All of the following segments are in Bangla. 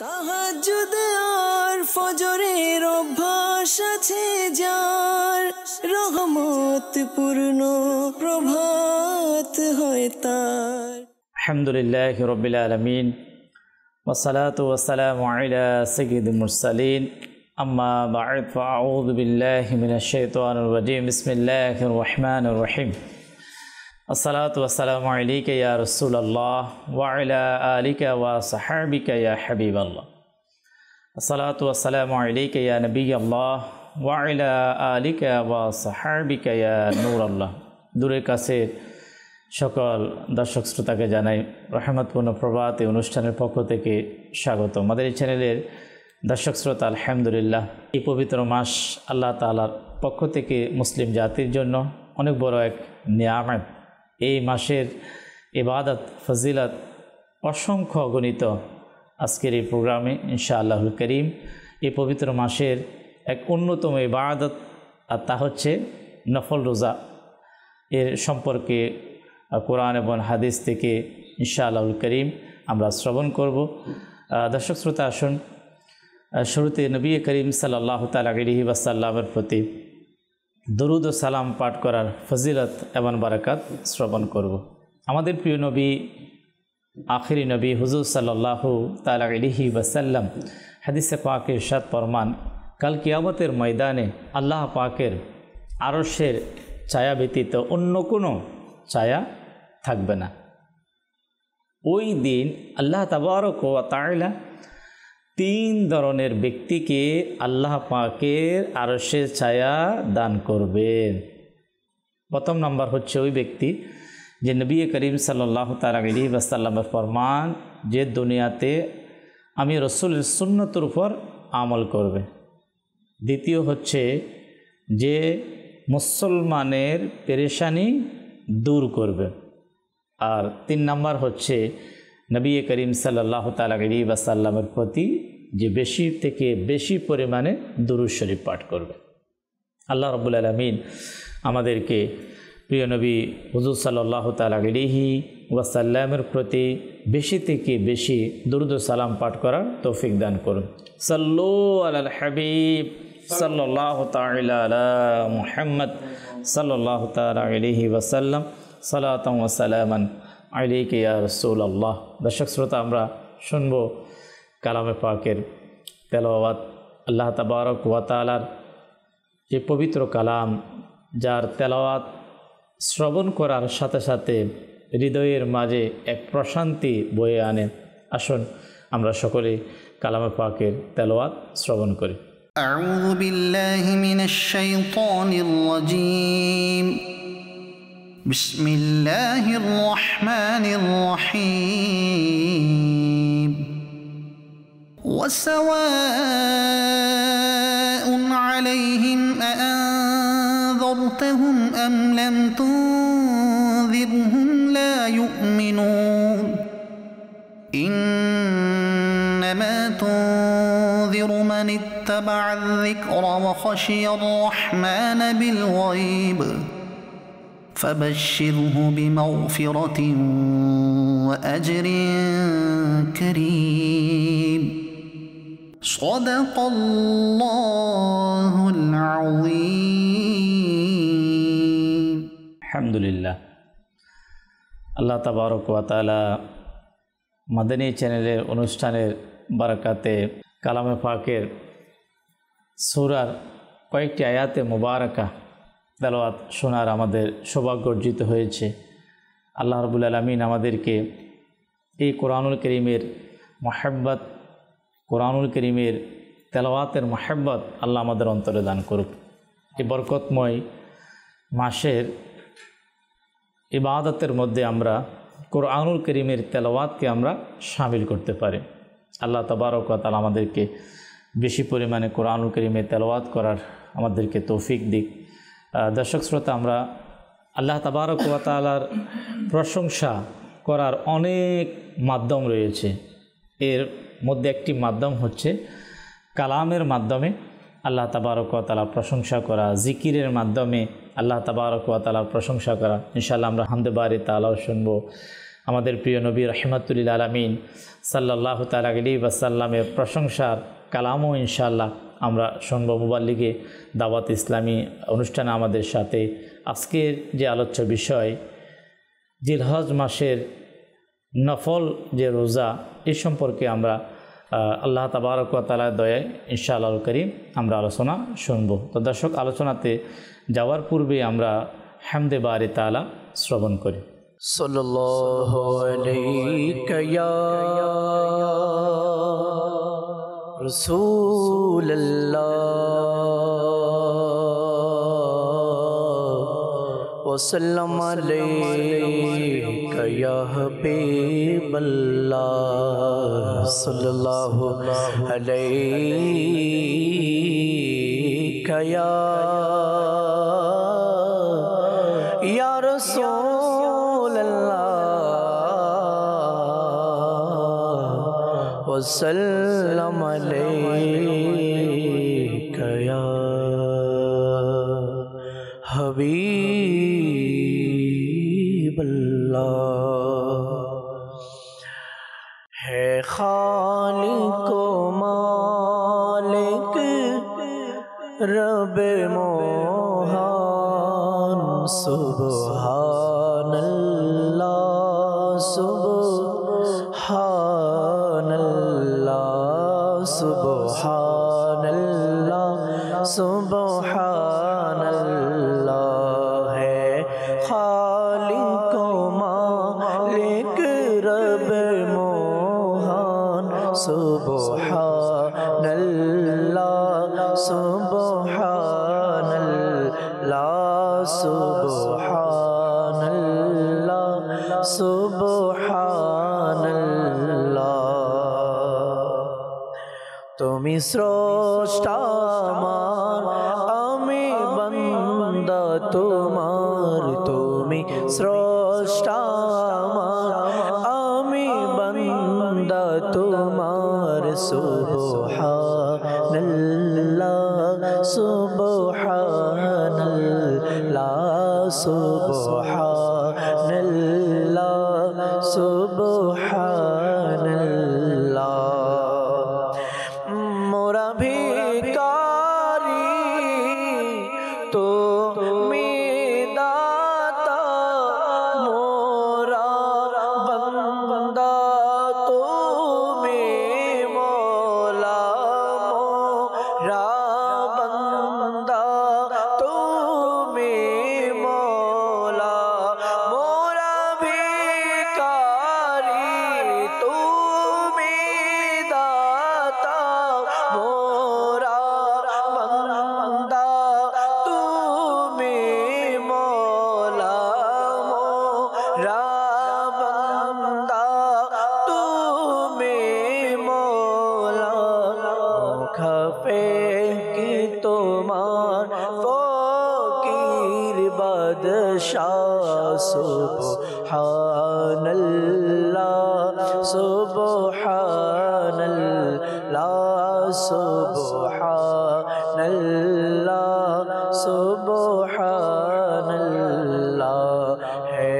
তাহাজ্জুদ আর ফজরের অভ্যাস আছে যার, রহমত পূর্ণ প্রভাত হয় তার। আলহামদুলিল্লাহি রাব্বিল আলামিন ওয়াসসালাতু ওয়াসসালামু আলা সাইয়্যিদিল মুরসালিন আম্মা বা'দ ফাআউযু বিল্লাহি মিনাশ শাইতানির রাজীম বিসমিল্লাহির রহমানির রহিম। আসসালাতু ওয়াসসালামু আলাইকা ইয়া রাসূলুল্লাহ ওয়া আলা আলিকা ওয়া সাহবিকা ইয়া হাবিবাল্লাহ। আসসালাতু ওয়াসসালামু আলাইকা ইয়া নবিয়াল্লাহ ওয়া আলা আলিকা ওয়া সাহবিকা ইয়া নূরাল্লাহ। দূরের কাছের সকল দর্শক শ্রোতাকে জানাই রহমতপূর্ণ প্রভাত এই অনুষ্ঠানের পক্ষ থেকে স্বাগত। আমাদের এই চ্যানেলের দর্শক শ্রোতা, আলহামদুলিল্লাহ, এই পবিত্র মাস আল্লাহ তাআলার পক্ষ থেকে মুসলিম জাতির জন্য অনেক বড় এক নিয়ামত। এই মাসের ইবাদত ফজিলত অসংখ্য গণিত আজকের এই প্রোগ্রামে ইনশাআল্লাহুল করিম। এই পবিত্র মাসের এক অন্যতম ইবাদত, আর তা হচ্ছে নফল রোজা। এর সম্পর্কে কোরআন এবং হাদিস থেকে ইনশাআল্লাহুল করিম আমরা শ্রবণ করব। দর্শক শ্রোতা, আসুন শুরুতে নবী করিম সাল্লাল্লাহু তাআলা আলাইহি ওয়াসাল্লামের প্রতি দরুদ ও সালাম পাঠ করার ফজিলত এবং বারাকাত শ্রবণ করব। আমাদের প্রিয় নবী, আখিরি নবী হুজুর সাল্লাল্লাহু তাআলা আলাইহি ওয়াসাল্লাম হাদিসে পাকে ইরশাদ ফরমান, কাল কিয়ামতের ময়দানে আল্লাহ পাকের আরশের ছায়া ব্যতীত অন্য কোনো ছায়া থাকবে না। ওই দিন আল্লাহ তাবারক ওয়া তাআলা তিন ধরনের ব্যক্তিকে আল্লাহ পাকের আরশের ছায়া দান করবেন। প্রথম নাম্বার হচ্ছে ওই ব্যক্তি যে নবী করিম সাল্লাল্লাহু তাআলা আলাইহি ওয়াসাল্লামের ফরমান যে দুনিয়াতে আমি রসুলের সুন্নতের উপর আমল করবে। দ্বিতীয় হচ্ছে যে মুসলমানের পেরেশানি দূর করবে। আর তিন নাম্বার হচ্ছে নবী করিম সাল্লাল্লাহু তাআলা আলাইহি ওয়াসাল্লামের প্রতি যে বেশি থেকে বেশি পরিমাণে দুরূদ শরীফ পাঠ করবে। আল্লাহ রাব্বুল আলামিন আমাদেরকে প্রিয় নবী হুজুর সাল্লাল্লাহু তাআলা আলাইহি ওয়াসাল্লামের প্রতি বেশি থেকে বেশি দুরূদ ও সালাম পাঠ করার তৌফিক দান করুন। সাল্লু আলাল হাবিব সাল্লাল্লাহু তাআলা আলা মুহাম্মদ সাল্লাল্লাহু তাআলা আলাইহি ওয়াসাল্লাম সালাতান ওয়া সালামান আলাইকা ইয়া রাসূলুল্লাহ। দর্শক শ্রোতা, আমরা শুনব কালামে পাকের তেলাওয়াত। আল্লাহ তাবারক ওয়া তাআলার যে পবিত্র কালাম, যার তেলাওয়াত শ্রবণ করার সাথে সাথে হৃদয়ের মাঝে এক প্রশান্তি বয়ে আনে। আসুন আমরা সকলে কালামে পাকের তেলাওয়াত শ্রবণ করি। আউযু বিল্লাহি মিনাশ শাইতানির রাজীম। বিসমিল্লাহির রহমানির রহিম। ওয়াসাওয়াউন আলাইহিম আআনযারতাহুম আম লাম তুনযিরহুম লা ইউমিনুন। ইন্নামা তুনযিরু মান ইত্তাবা'আ যিকরা ওয়া খাশিয়ার রাহমানা বিল গায়ব فبشره بمغفرة وأجر كريم صدق الله العظيم। الحمد لله। আল্লাহ তাবারক ওয়া তাআলা মাদানী চ্যানেলের অনুষ্ঠানের বারাকাতে কালামে পাকের সূরার কয়েকটি আয়াতে মুবারাকা তেলাওয়াত শোনার আমাদের সৌভাগ্য অর্জিত হয়েছে। আল্লাহ রাব্বুল আলামিন আমাদেরকে এই কোরআনুল কারীমের মুহাব্বত, কোরআনুল কারীমের তেলাওয়াতের মুহাব্বত আল্লাহ আমাদের অন্তরে দান করুক। এই বরকতময় মাসের ইবাদতের মধ্যে আমরা কোরআনুল কারীমের তেলাওয়াতকে আমরা শামিল করতে পারি। আল্লাহ তাবারক ওয়া তাআলা আমাদেরকে বেশি পরিমাণে কোরআনুল কারীমের তেলাওয়াত করার আমাদেরকে তৌফিক দিক। দর্শক শ্রোতা, আমরা আল্লাহ তাবারক ওয়া তাআলার প্রশংসা করার অনেক মাধ্যম রয়েছে। এর মধ্যে একটি মাধ্যম হচ্ছে কালামের মাধ্যমে আল্লাহ তাবারক ওয়া তাআলা প্রশংসা করা, জিকিরের মাধ্যমে আল্লাহ তাবারক ওয়া তাআলার প্রশংসা করা। ইনশাআল্লাহ আমরা হামদে বারি তাআলাও শুনব, আমাদের প্রিয় নবী রাহমাতুল লিল আলামিন সাল্লাল্লাহু তাআলা আলাইহি ওয়াসাল্লামের প্রশংসার কালামও ইনশাআল্লাহ আমরা শুনব মুবাল্লিগে দাওয়াত ইসলামী অনুষ্ঠানে আমাদের সাথে। আজকের যে আলোচ্য বিষয় জিলহজ মাসের নফল যে রোজা, এই সম্পর্কে আমরা আল্লাহ তাবারক ওয়া তাআলার দয়ায় ইনশাআল্লাহুল কারীম আমরা আলোচনা শুনব। তো দর্শক, আলোচনাতে যাওয়ার পূর্বে আমরা হামদে বারি তাআলা শ্রবণ করি। সাল্লাল্লাহু আলাইকা ইয়া রাসূলুল্লাহ ওয়া সাল্লাম আলাইকা ইয়া হাবিবাল্লাহ সাল্লাল্লাহু আলাইকা ইয়া রাসূলুল্লাহ ওয়া সাল্লাম আলাইকা ইয়া হাবিবাল্লাহ। হে খালিক মালিক রবে মোহান সুবহানাল্লাহ সুবহানাল্লাহ সুবহানাল্লাহ সুবহানাল্লাহ। হে খালিক মালিক রবে মোহান সুবহানাল্লাহ সুবহানাল্লাহ সুবহানাল্লাহ সুবহানাল্লাহ। তুমি স্রষ্টা আমার, আমি বান্দা তোমার। তুমি স্রষ্টা আমার, আমি বান্দা তোমার। সুবহানাল্লাহ সুবহানাল্লাহ সুবহানাল্লাহ সুবহানাল্লাহ। মোরা ভিখারি তুমি দাতা, মোরা বান্দা তুমি মওলা। মোরা বান্দা তুমি মওলা। মোরা ভিখারি তুমি দাতা, মোরা বান্দা তুমি মওলা। মোরা বান্দা তুমি মওলা। মুখাপে কি তোমার ফকির বাদশাহ। সুবহানাল্লাহ সুবহানাল্লাহ সুবহানাল্লাহ সুবহানাল্লাহ। হে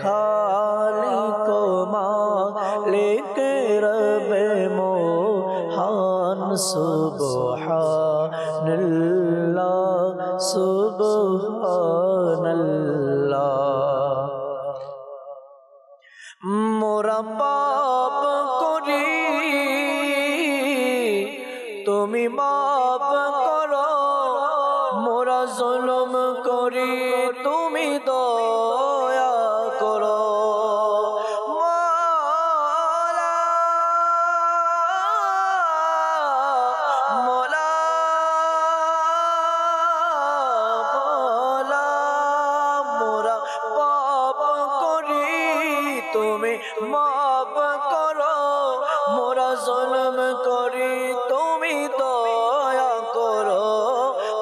খালিক মালিক রবে মোহান সুবহানাল্লাহ সুবহানাল্লাহ। মোরা পাপ করি তুমি মাফ করো, মোরা জুলুম করি তুমি দয়া করো। মওলা মওলা মওলা। মোরা পাপ করি তুমি মাফ করো, মোরা জুলুম করি তুমি দয়া করো।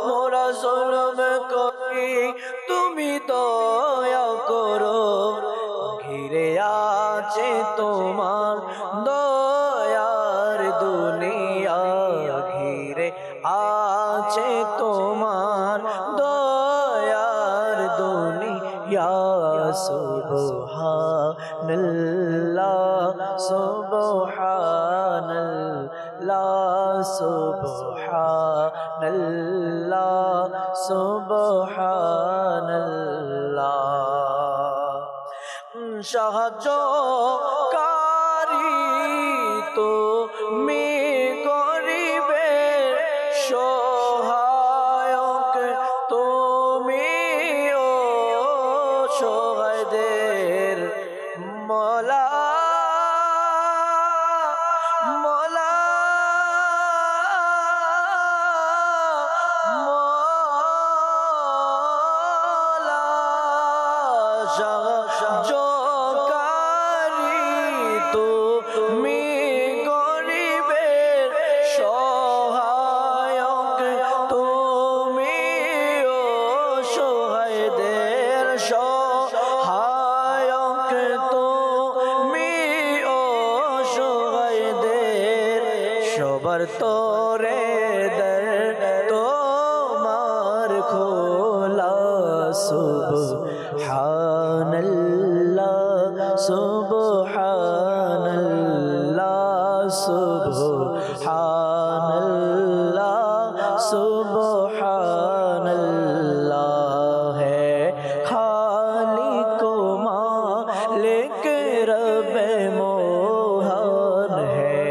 মোরা জুলুম করি তুমি দয়া করো। ঘিরে আছে তোমার দয়ার দুনিয়া, ঘিরে আছে তোমার দয়ার দুনিয়া। সুবহানাল্লাহ সুবহানাল্লাহ সাহায্যকারী তুমি গরিবের সহায়ক তুমি ও সহায়দের মওলা মওলা মওলা সাহায্যকারী তুমি গরিবের সহায়ক তুমি ও সহায়দের সহায়ক তুমি ও সহায়দের সবার তোরে দের তোমার খোলা সুবহানাল্লাহ সুবহানাল্লাহ সুবহানাল্লাহ সুবহানাল্লাহ है खालिक मालिक रब मोहन है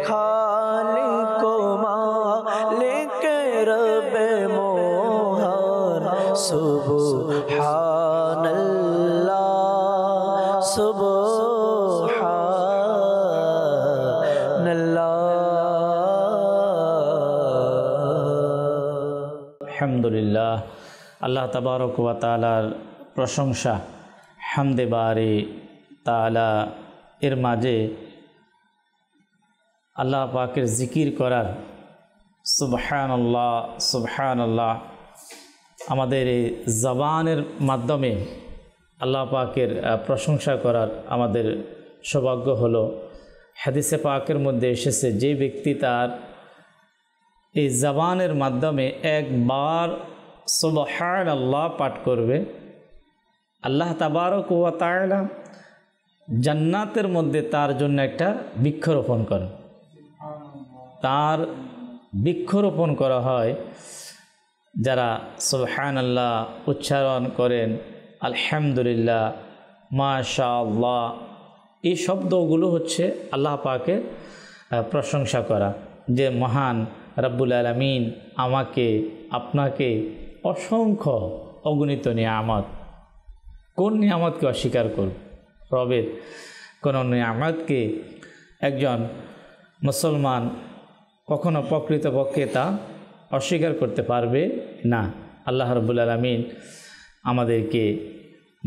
खालिक मालिक रब मोहन सुबहानल्लाह सुबहानल्लाह আলহামদুলিল্লাহ। আল্লাহ তাবারক ওয়া তাআলার প্রশংসা, হামদে বারি তাআলা এর মাঝে আল্লাহ পাকের জিকির করার, সুবহানাল্লাহ সুবহানাল্লাহ, আমাদের এই জবানের মাধ্যমে আল্লাহ পাকের প্রশংসা করার আমাদের সৌভাগ্য হলো। হাদিসে পাকের মধ্যে এসেছে, যে ব্যক্তি তার এই জবানের মাধ্যমে একবার সুবহানাল্লাহ পাঠ করবে, আল্লাহ তাবারক ওয়া তাআলা জান্নাতের মধ্যে তার জন্য একটা বৃক্ষরোপণ করেন। তার বৃক্ষরোপণ করা হয় যারা সুবহানাল্লাহ উচ্চারণ করেন, আলহামদুলিল্লাহ, মাশাআল্লাহ, এই শব্দগুলো হচ্ছে আল্লাহ পাকের প্রশংসা করা, যে মহান রব্বুল আলামিন আমাকে আপনাকে অসংখ্য অগণিত নিয়ামত, কোন নিয়ামতকে অস্বীকার করব? রবের কোন নিয়ামতকে একজন মুসলমান কখনো প্রকৃতপক্ষে তা অস্বীকার করতে পারবে না। আল্লাহ রব্বুল আলামিন আমাদেরকে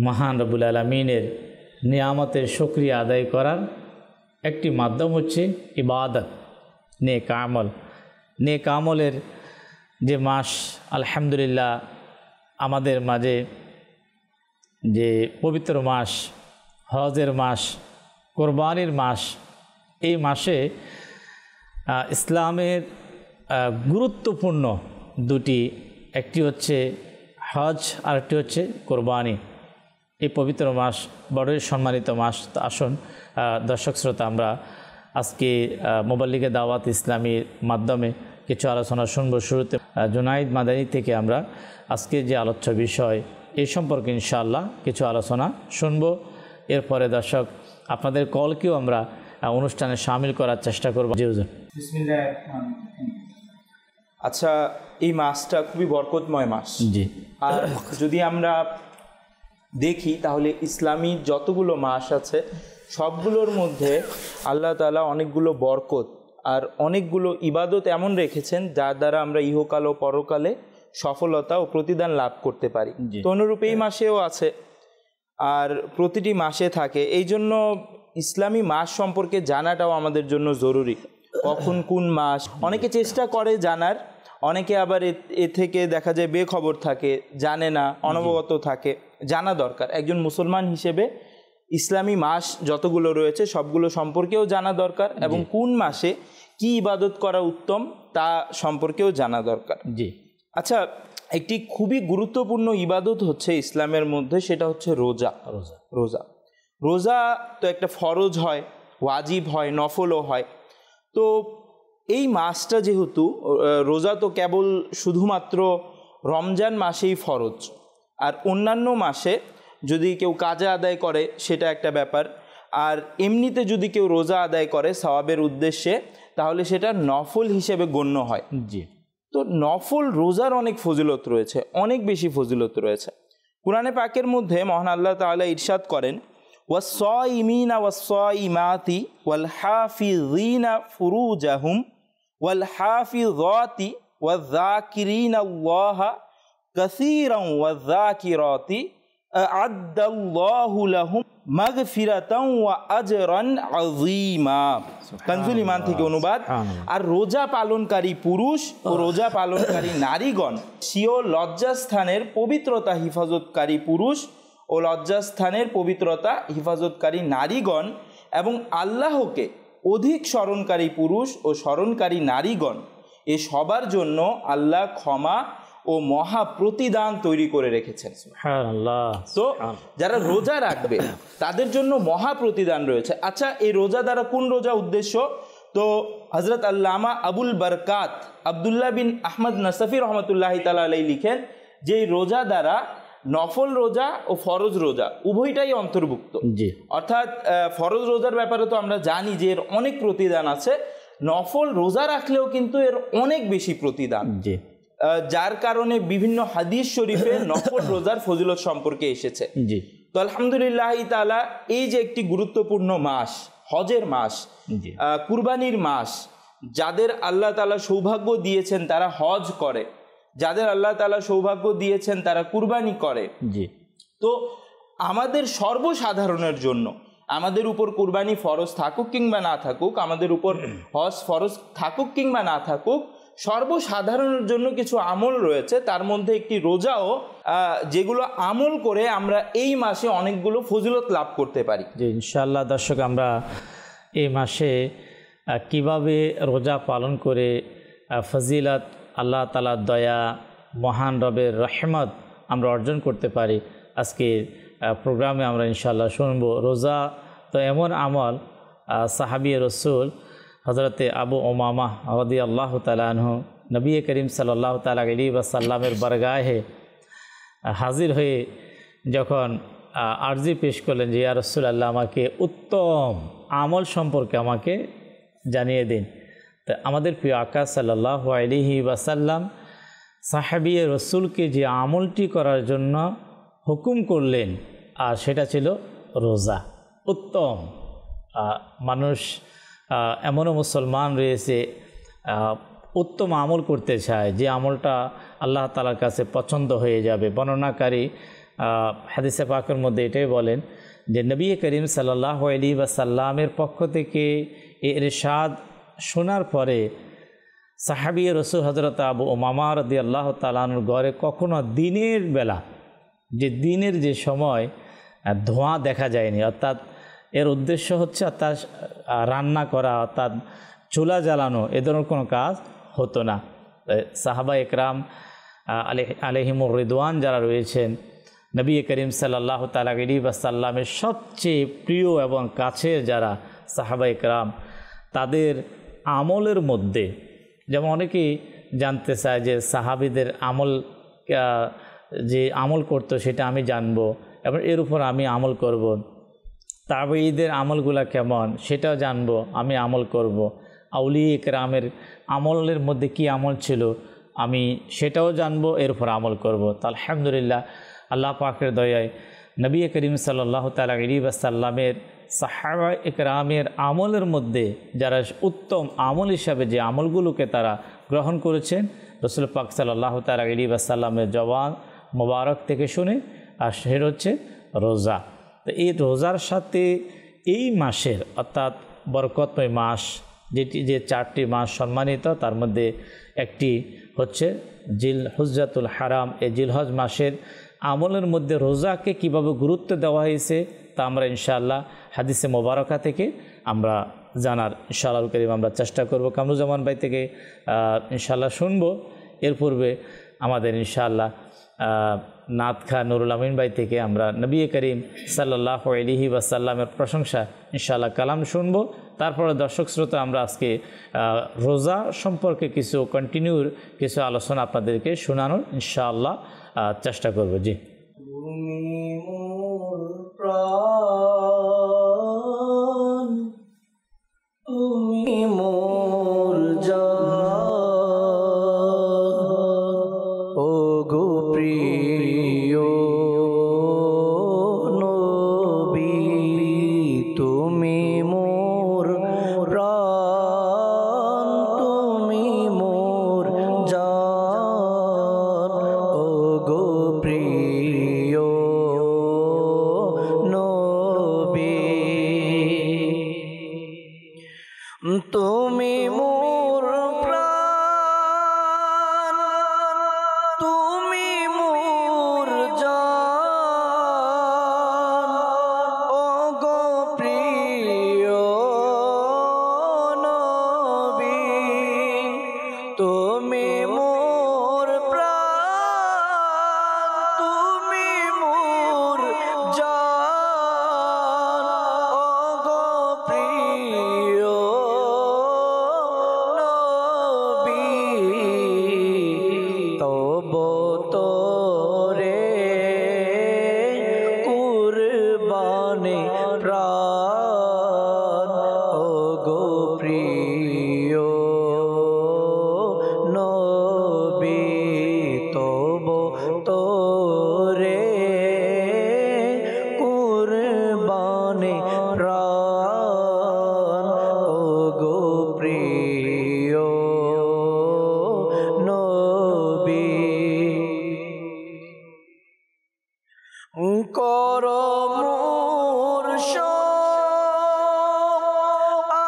মহান রব্বুল আলামিনের নিয়ামতের শুকরিয়া আদায় করার একটি মাধ্যম হচ্ছে ইবাদত, নেক আমল। নেক আমলের যে মাস, আলহামদুলিল্লাহ, আমাদের মাঝে যে পবিত্র মাস, হজের মাস, কোরবানির মাস, এই মাসে ইসলামের গুরুত্বপূর্ণ দুটি, একটি হচ্ছে হজ আর একটি হচ্ছে কোরবানি। এই পবিত্র মাস বড়ই সম্মানিত মাস। তো আসুন দর্শক শ্রোতা, আমরা আজকে মোবাল্লিগে দাওয়াত ইসলামীর মাধ্যমে কিছু আলোচনা শুনব। শুরুতে জুনাইদ মাদানী থেকে আমরা আজকে যে আলোচ্য বিষয় এই সম্পর্কে ইনশাআল্লাহ কিছু আলোচনা শুনব। এরপরে দর্শক আপনাদের কলকেও আমরা অনুষ্ঠানে শামিল করার চেষ্টা করব। জি হুজুর। আচ্ছা, এই মাসটা খুবই বরকতময় মাস। জি। আর যদি আমরা দেখি তাহলে ইসলামী যতগুলো মাস আছে সবগুলোর মধ্যে আল্লাহ তাআলা অনেকগুলো বরকত আর অনেকগুলো ইবাদত এমন রেখেছেন যার দ্বারা আমরা ইহকাল ও পরকালে সফলতা ও প্রতিদান লাভ করতে পারি। তো অনুরূপ এই মাসেও আছে আর প্রতিটি মাসে থাকে। এই জন্য ইসলামী মাস সম্পর্কে জানাটাও আমাদের জন্য জরুরি। কখন কোন মাস অনেকে চেষ্টা করে জানার, অনেকে আবার এ থেকে দেখা যায় বেখবর থাকে, জানে না, অনবগত থাকে। জানা দরকার। একজন মুসলমান হিসেবে ইসলামী মাস যতগুলো রয়েছে সবগুলো সম্পর্কেও জানা দরকার এবং কোন মাসে কি ইবাদত করা উত্তম তা সম্পর্কেও জানা দরকার। জি। আচ্ছা, একটি খুবই গুরুত্বপূর্ণ ইবাদত হচ্ছে ইসলামের মধ্যে, সেটা হচ্ছে রোজা। রোজা রোজা তো একটা ফরজ হয়, ওয়াজিব হয়, নফলও হয়। তো এই মাসটা যেহেতু রোজা তো কেবল শুধুমাত্র রমজান মাসেই ফরজ, আর অন্যান্য মাসে যদি কেউ কাজা আদায় করে সেটা একটা ব্যাপার, আর এমনিতে যদি কেউ রোজা আদায় করে সওয়াবের উদ্দেশ্যে তাহলে সেটা নফল হিসেবে গণ্য হয়। জি। তো নফল রোজার অনেক ফজিলত রয়েছে, অনেক বেশি ফজিলত রয়েছে। কুরআনে পাকের মধ্যে মহান আল্লাহ তাআলা ইরশাদ করেন, ওয়াস-সাইমিনা ওয়াস-সাইমাতি ওয়াল হাফিযিনা ফুরুজাহুম ওয়াল হাফিযাতি ওয়ায-যাকিরিনাল্লাহা কাসীরান ওয়ায-যাকিরাতি আ'আদ্দাল্লাহু লাহুম মাগফিরাতান ওয়া আজরান আযীমা। কানজুল ঈমান থেকে অনুবাদ। আর রোজা পালনকারী পুরুষ ও রোজা পালনকারী নারীগণ স্বীয় লজ্জাস্থানের পবিত্রতা হিফাজতকারী পুরুষ ও লজ্জাস্থানের পবিত্রতা হিফাজতকারী নারীগণ এবং আল্লাহকে অধিক স্মরণকারী পুরুষ ও স্মরণকারী নারীগণ, এ সবার জন্য আল্লাহ ক্ষমা ও মহা প্রতিদান তৈরি করে রেখেছেন। সুবহানাল্লাহ। তো যারা রোজা রাখবে তাদের জন্য মহা প্রতিদান রয়েছে। আচ্ছা, এই রোজা দ্বারা কোন রোজা উদ্দেশ্য? তো হযরত আল্লামা আবুল বরকাত আব্দুল্লাহ বিন আহমদ নাসফি রহমতুল্লাহি তাআলা আলাইহি লিখেন যে এই রোজা দ্বারা নফল রোজা ও ফরজ রোজা উভয়টাই অন্তর্ভুক্ত। জি। অর্থাৎ ফরজ রোজার ব্যাপারে তো আমরা জানি যে এর অনেক প্রতিদান আছে, নফল রোজা রাখলেও কিন্তু এর অনেক বেশি প্রতিদান। জি। যার কারণে বিভিন্ন হাদিস শরীফে নফল রোজার ফজিলত সম্পর্কে এসেছে। জি। তো আলহামদুলিল্লাহ তাআলা এই যে একটি গুরুত্বপূর্ণ মাস, হজের মাস, কুরবানির মাস, যাদের আল্লাহ তাআলা সৌভাগ্য দিয়েছেন তারা হজ করে, যাদের আল্লাহ তাআলা সৌভাগ্য দিয়েছেন তারা কুরবানি করে। জি। তো আমাদের সর্বসাধারণের জন্য আমাদের উপর কুরবানি ফরজ থাকুক কিংবা না থাকুক, আমাদের উপর হজ ফরজ থাকুক কিংবা না থাকুক, সর্বসাধারণের জন্য কিছু আমল রয়েছে, তার মধ্যে একটি রোজাও, যেগুলো আমল করে আমরা এই মাসে অনেকগুলো ফজিলত লাভ করতে পারি। জি, ইনশাআল্লাহ দর্শক, আমরা এই মাসে কিভাবে রোজা পালন করে ফজিলত, আল্লাহ তাআলার দয়া, মহান রবের রহমত আমরা অর্জন করতে পারি, আজকে প্রোগ্রামে আমরা ইনশাআল্লাহ শুনব। রোজা তো এমন আমল, সাহাবী রসুল হজরতে আবু উমামা রাদিয়াল্লাহু তাআলা আনহু নবী করিম সাল্লাল্লাহু তাআলা আলাইহি ওয়াসাল্লামের বারগাহে হাজির হয়ে যখন আরজি পেশ করলেন যে ইয়া রাসূলুল্লাহ, আমাকে উত্তম আমল সম্পর্কে আমাকে জানিয়ে দিন। তো আমাদের প্রিয় আকা সাল্লাল্লাহু আলাইহি ওয়াসাল্লাম সাহাবী রসুলকে যে আমলটি করার জন্য হুকুম করলেন, আর সেটা ছিল রোজা। উত্তম মানুষ, এমনও মুসলমান রয়েছে উত্তম আমল করতে চায়, যে আমলটা আল্লাহ তাআলার কাছে পছন্দ হয়ে যাবে। বর্ণনাকারী হাদিসে পাকের মধ্যে এটাই বলেন যে নবী করিম সাল্লাল্লাহু আলাইহি ওয়াসাল্লামের পক্ষ থেকে ইরশাদ শোনার পরে সাহাবী রসুল হযরত আবু উমামা রাদিয়াল্লাহু তাআলা আনহুর ঘরে কখনো দিনের বেলা, যে দিনের যে সময় ধোঁয়া দেখা যায়নি, অর্থাৎ এর উদ্দেশ্য হচ্ছে অর্থাৎ রান্না করা, অর্থাৎ চুলা জ্বালানো, এ ধরনের কোনো কাজ হতো না। সাহাবা একরাম আলাইহিমুর রিদওয়ান যারা রয়েছেন, নবী করিম সাল্লাল্লাহু তাআলা আলাইহি ওয়াসাল্লামের সবচেয়ে প্রিয় এবং কাছের যারা সাহাবা একরাম, তাদের আমলের মধ্যে, যেমন অনেকেই জানতে চায় যে সাহাবীদের আমল, যে আমল করতো সেটা আমি জানবো এবং এর উপর আমি আমল করব। তাবেঈদের আমলগুলা কেমন সেটাও জানবো, আমি আমল করব। আউলিয়া কেরামের আমলের মধ্যে কি আমল ছিল আমি সেটাও জানবো, এর উপর আমল করব। তো আলহামদুলিল্লাহ, আল্লাহ পাকের দয়ায় নবী করিম সাল্লাল্লাহু তাআলা আলাইহি ওয়াসাল্লামের সাহাবা একরামের আমলের মধ্যে যারা উত্তম আমল হিসাবে যে আমলগুলোকে তারা গ্রহণ করেছেন, রাসূল পাক সাল্লাল্লাহু তাআলা আলাইহি ওয়াসাল্লামের জবান মোবারক থেকে শুনে, আর সেটা হচ্ছে রোজা। তো এই রোজার সাথে এই মাসের, অর্থাৎ বরকতময় মাস, যেটি যে 4টি মাস সম্মানিত, তার মধ্যে একটি হচ্ছে জিলহজ্জাতুল হারাম। এই জিলহজ মাসের আমলের মধ্যে রোজাকে কিভাবে গুরুত্ব দেওয়া হয়েছে তা আমরা ইনশাআল্লাহ হাদিসে মোবারকা থেকে আমরা জানার ইনশাআল্লাহ করিম আমরা চেষ্টা করব। কামরুজ্জামান ভাই থেকে ইনশাআল্লাহ শুনব। এর পূর্বে আমাদের ইনশাআল্লাহ নাত খা নুরুল আমিন ভাই থেকে আমরা নবী করিম সাল্লাল্লাহু আলাইহি ওয়াসাল্লামের প্রশংসা ইনশাআল্লাহ কালাম শুনব। তারপরে দর্শক শ্রোতা আমরা আজকে রোজা সম্পর্কে কিছু কন্টিনিউর কিছু আলোচনা আপনাদেরকে শোনানোর ইনশাআল্লাহ চেষ্টা করব। জি। তুমি মোর প্রাণ, তুমি মোর জান, ও গো প্রিয় নবী, তুমি মোর প্রাণ, তুমি মোর জান, ও গো প্রিয় নবী, তুমি মোর প্রাণ, তুমি মোর জান, ও গো প্রিয় নবী, তুমি মোর প্রাণ, তুমি মোর জান, ও গো প্রিয় নবী, তব তোরে কুরবানে প্রাণ, ও গো প্রিয় নবী, তব তোরে কুরবানে প্রাণ, ও গো প্রিয় নবী, কর মোর সব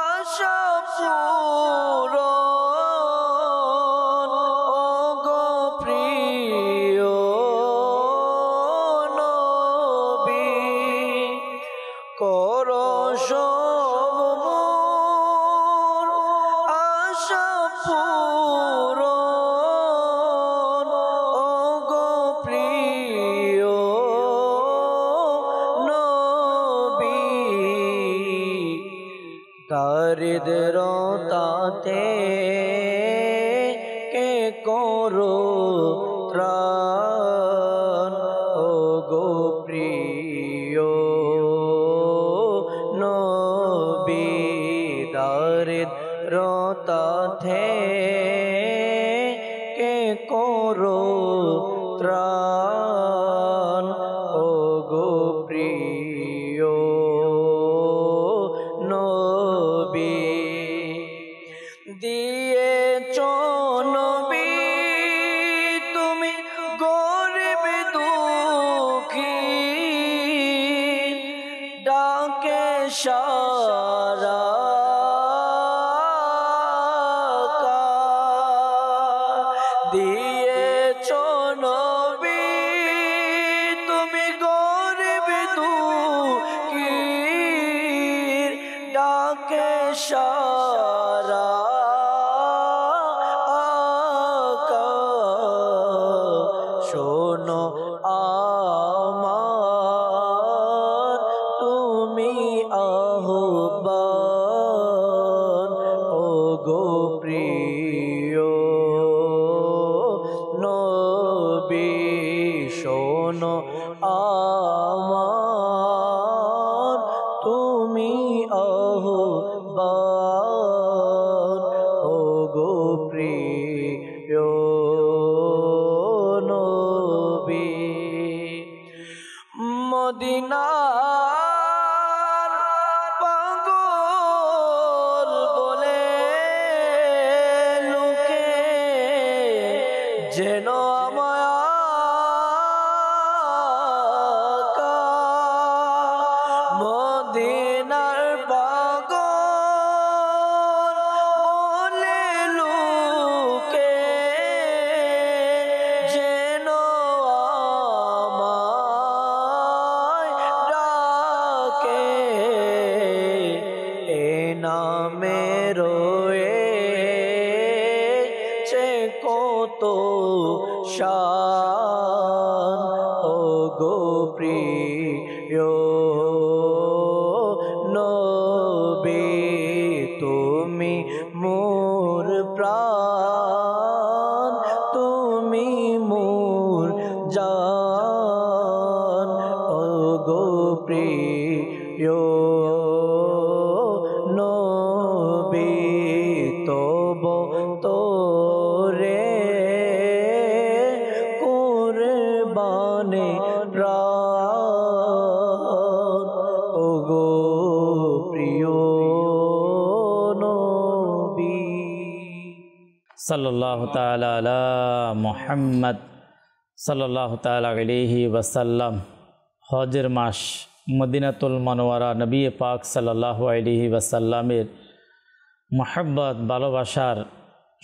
আশা পূরণ, ও গো প্রিয় নবী, কর সব মোর আশা পূরণ, ও গো প্রিয় নবী, দারিদ্রতাতে কে করো ত্রাণ, ও গো প্রিয় নবী, দারিদ্রতাতে কে করো ত্রাণ, ও গো প্রিয় নবী, দিয়েছ নবী তুমি গরিব দুঃখী, ডাকে সারা দিয়েছ নবী তুমি গরিব দুঃখী, ডাকে সারা শোনো আমার তুমি আহ্বান, ও গো প্রিয় নবী, শোনো আমার তুমি আহ্বান, ও গো প্রিয় নবী, মদিনার পাগল বলে লোকে যেন আমায় মদিনার পাগল বলে লোকে যেন আমায় ডাকে, এ নামে রয়েছে কত শান, ও গো প্রিয় নবী, জান তুমি মোর জান ও গো প্রিয় নবী তব তোরে কুরবানে প্রাণ ও গো প্রিয় নবী। সাল্লাল্লাহু তাআলা আলা মুহাম্মদ সাল্লাল্লাহু তাআলা আলাইহি ওয়াসাল্লাম। হজের মাস, মদিনাতুল মুনাওয়ারা নবী পাক সাল্লাল্লাহু আলাইহি ওয়াসাল্লামের মহব্বত ভালোবাসার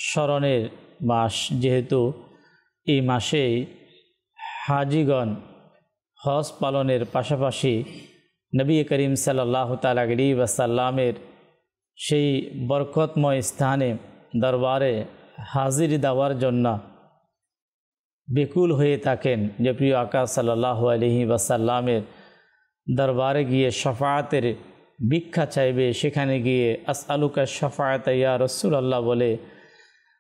স্মরণের মাস, যেহেতু এই মাসেই হাজিগণ হজ পালনের পাশাপাশি নবী করিম সাল্লাল্লাহু তাআলা আলাইহি ওয়াসাল্লামের সেই বরকতময় স্থানে দরবারে হাজিরি দেওয়ার জন্য বেকুল হয়ে থাকেন। যে প্রিয় আকা সাল্লাল্লাহু আলাইহি ওয়াসাল্লামের দরবারে গিয়ে শফাআতের ভিক্ষা চাইবে, সেখানে গিয়ে আসআলুকা শাফাআত ইয়া রাসূলুল্লাহ বলে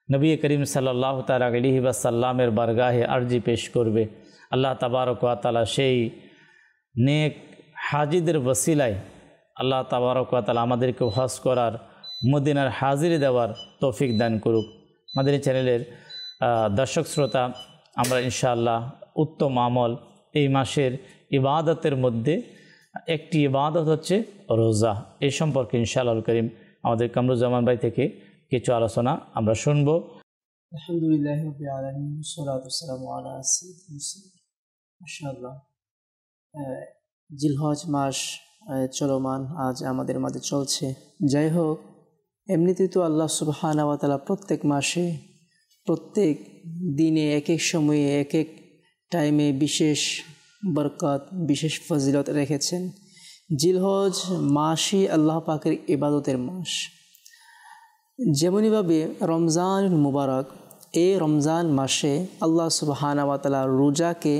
নবী করিম সাল্লাল্লাহু তাআলা আলাইহি ওয়াসাল্লামের বারগাহে আরজি পেশ করবে। আল্লাহ তাবারক ওয়া তাআলা সেই নেক হাজিদের ওসিলায় আল্লাহ তাবারক ওয়া তাআলা আমাদেরকে হজ করার, মদিনার হাজিরি দেওয়ার তৌফিক দান করুক। আমাদের চ্যানেলের দর্শক শ্রোতা, আমরা ইনশাআল্লাহ উত্তম আমল, এই মাসের ইবাদতের মধ্যে একটি ইবাদত হচ্ছে রোজা। এই সম্পর্কে ইনশাআল্লাহ করিম আমাদের কামরুজ্জামান ভাই থেকে কিছু আলোচনা আমরা শুনব। আলহামদুলিল্লাহি রাব্বিল আলামিন, ওয়াসসালাতু ওয়াসসালামু আলা সাইয়্যিদিল মুরসালিন। মাশাআল্লাহ, জিলহজ মাস চলমান, আজ আমাদের মাঝে চলছে। যাই হোক, এমনিতেই তো আল্লাহ সুবহানাহু ওয়া তাআলা প্রত্যেক মাসে, প্রত্যেক দিনে, এক এক সময়ে, এক এক টাইমে বিশেষ বরকত, বিশেষ ফজিলত রেখেছেন। জিলহজ মাসই আল্লাহ পাকের ইবাদতের মাস। যেমনইভাবে রমজান মুবারক, এই রমজান মাসে আল্লাহ সুবহানাহু ওয়া তাআলা রোজাকে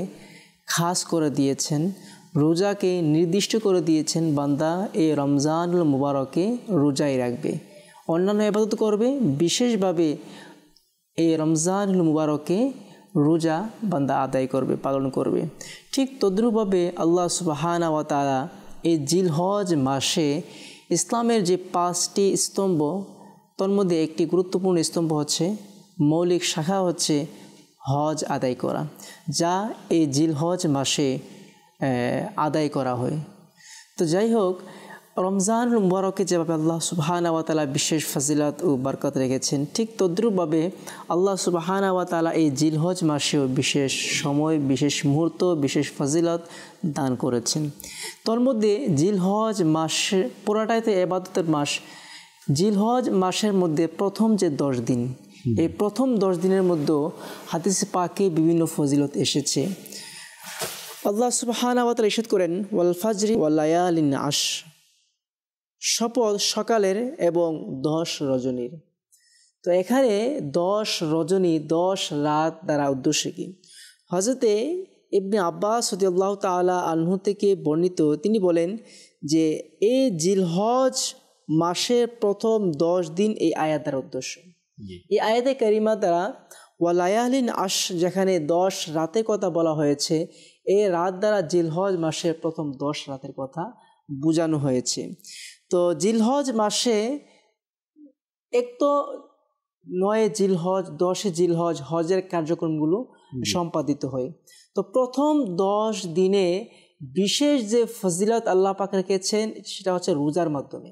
খাস করে দিয়েছেন, রোজাকে নির্দিষ্ট করে দিয়েছেন। বান্দা এই রমজানুল মুবারকে রোজাই রাখবে, অন্যান্য ইবাদত করবে, বিশেষভাবে এই রমজানুল মুবারকে রোজা বান্দা আদায় করবে, পালন করবে। ঠিক তদ্রূপভাবে আল্লাহ সুবহানাহু ওয়া তাআলা এই জিলহজ মাসে ইসলামের যে 5টি স্তম্ভ, তার মধ্যে একটি গুরুত্বপূর্ণ স্তম্ভ হচ্ছে, মৌলিক শাখা হচ্ছে হজ আদায় করা, যা এই জিলহজ মাসে আদায় করা হয়। তো যাই হোক, রমজানুল মুবারকে যেভাবে আল্লাহ সুবহানাহু ওয়া তাআলা বিশেষ ফজিলত ও বরকত রেখেছেন, ঠিক তদ্রূপভাবে আল্লাহ সুবহানাহু ওয়া তাআলা এই জিলহজ মাসেও বিশেষ সময়, বিশেষ মুহূর্ত, বিশেষ ফজিলত দান করেছেন। তার মধ্যে জিলহজ মাস পুরাটাই তো ইবাদতের মাস। জিলহজ মাসের মধ্যে প্রথম যে 10 দিন, এই প্রথম 10 দিনের মধ্যে হাদিসে পাকে বিভিন্ন ফজিলত এসেছে। আল্লাহ সুবহানাহু ওয়া তাআলা ইরশাদ করেন, ওয়াল ফাজরি ওয়াল লায়ালিন আশর, শপথ সকালের এবং 10 রজনীর। তো এখানে 10 রজনী, 10 রাত দ্বারা উদ্দেশ্য কি? হযরতে ইবনে আব্বাস রাদিয়াল্লাহু তাআলা আনহু থেকে বর্ণিত, তিনি বলেন যে এই জিলহজ মাসের প্রথম 10 দিন এই আয়াত দ্বারা উদ্দেশ্য। এই আয়াতে কারিমা দ্বারা ওয়ালায়ালিন আশ, যেখানে 10 রাতের কথা বলা হয়েছে, এই রাত দ্বারা জিলহজ মাসের প্রথম 10 রাতের কথা বোঝানো হয়েছে। তো জিলহজ মাসে এক তো 9 জিলহজ, 10 জিলহজ হজের কার্যক্রমগুলো সম্পাদিত হয়। তো প্রথম 10 দিনে বিশেষ যে ফজিলত আল্লাহ পাক রেখেছেন, সেটা হচ্ছে রোজার মাধ্যমে।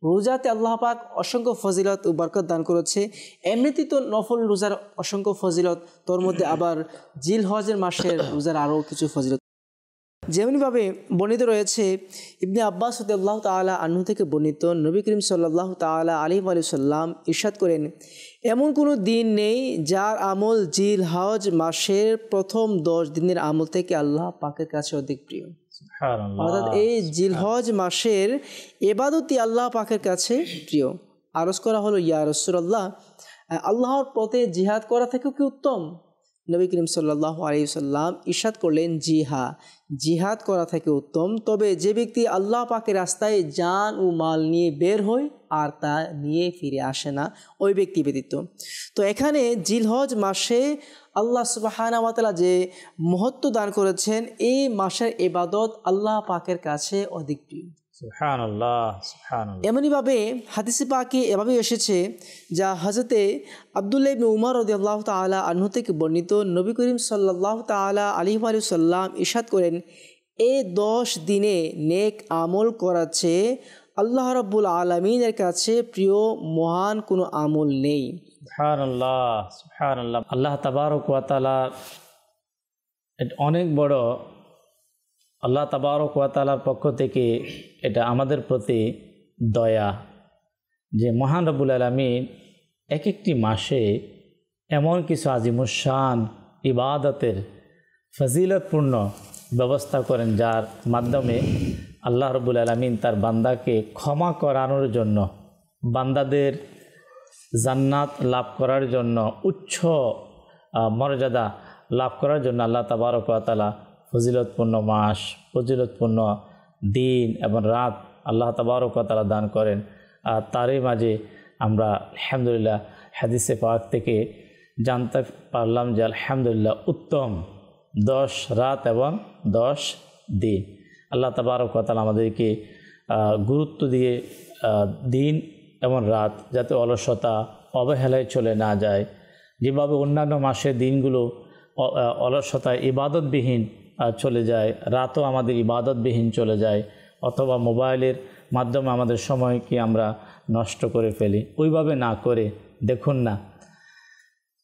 রোজাতে আল্লাহ পাক অসংখ্য ফজিলত ও বরকত দান করেছে। এমনিতেই তো নফল রোজার অসংখ্য ফজিলত, তোর মধ্যে আবার জিলহজের মাসের রোজার আরও কিছু ফজিলত। যেমনিভাবে বর্ণিত রয়েছে, ইবনে আব্বাস রাদিয়াল্লাহু তাআলা আনহু থেকে বর্ণিত, নবী করিম সাল্লাল্লাহু তাআলা আলাইহি ওয়া সাল্লাম ইরশাদ করেন, এমন কোনো দিন নেই যার আমল জিলহজ মাসের প্রথম 10 দিনের আমল থেকে আল্লাহ পাকের কাছে অধিক প্রিয়। অর্থাৎ এই জিলহজ মাসের ইবাদতই আল্লাহ পাকের কাছে প্রিয়। আরজ করা হলো, ইয়া রাসূলুল্লাহ, আল্লাহর পথে জিহাদ করা থেকেও কি উত্তম? নবী করিম সাল্লাল্লাহু আলাইহি ওয়াসাল্লাম ইরশাদ করলেন, জি হ্যাঁ, জিহাদ করা থেকে উত্তম, তবে যে ব্যক্তি আল্লাহ পাকের রাস্তায় জান ও মাল নিয়ে বের হয় আর তা নিয়ে ফিরে আসে না, ওই ব্যক্তি ব্যতীত। তো এখানে জিলহজ মাসে আল্লাহ সুবহানাহু ওয়া তাআলা যে মহত্ব দান করেছেন, এই মাসের ইবাদত আল্লাহ পাকের কাছে অধিক প্রিয়। সুবহানাল্লাহ, সুবহানাল্লাহ। এমনইভাবে হাদিসে পাকে এভাবে এসেছে, যা হযরতে আব্দুল্লাহ ইবনে উমর রাদিয়াল্লাহু তাআলা আনহু থেকে বর্ণিত, নবী করিম সাল্লাল্লাহু তাআলা আলাইহি ওয়া সাল্লাম ইরশাদ করেন, এই 10 দিনে নেক আমল করার চেয়ে আল্লাহ রাব্বুল আলামিনের কাছে প্রিয় মহান কোনো আমল নেই। সুবহানাল্লাহ, সুবহানাল্লাহ। আল্লাহ তাবারক ওয়া তাআলা অনেক বড়, আল্লাহ তাবারক ওয়া তাআলার পক্ষ থেকে এটা আমাদের প্রতি দয়া, যে মহান রব্বুল আলামিন এক একটি মাসে এমন কিছু আজিমুশান ইবাদতের ফজিলতপূর্ণ ব্যবস্থা করেন, যার মাধ্যমে আল্লাহ রব্বুল আলামিন তার বান্দাকে ক্ষমা করানোর জন্য, বান্দাদের জান্নাত লাভ করার জন্য, উচ্চ মর্যাদা লাভ করার জন্য আল্লাহ তাবারক ওয়া তাআলা ফজিলতপূর্ণ মাস, ফজিলতপূর্ণ দিন এবং রাত আল্লাহ তাবারক ওয়া তাআলা দান করেন। আর তারই মাঝে আমরা আলহামদুলিল্লাহ হাদিসে পাক থেকে জানতে পারলাম যে আলহামদুলিল্লাহ উত্তম 10 রাত এবং 10 দিন আল্লাহ তাবারক ওয়া তাআলা আমাদেরকে গুরুত্ব দিয়ে দিন এবং রাত যাতে অলসতা অবহেলায় চলে না যায়, যেভাবে অন্যান্য মাসের দিনগুলো অলসতা ইবাদতবিহীন চলে যায়, রাতও আমাদের ইবাদতবিহীন চলে যায়, অথবা মোবাইলের মাধ্যমে আমাদের সময়কে আমরা নষ্ট করে ফেলি, ওইভাবে না করে দেখুন না,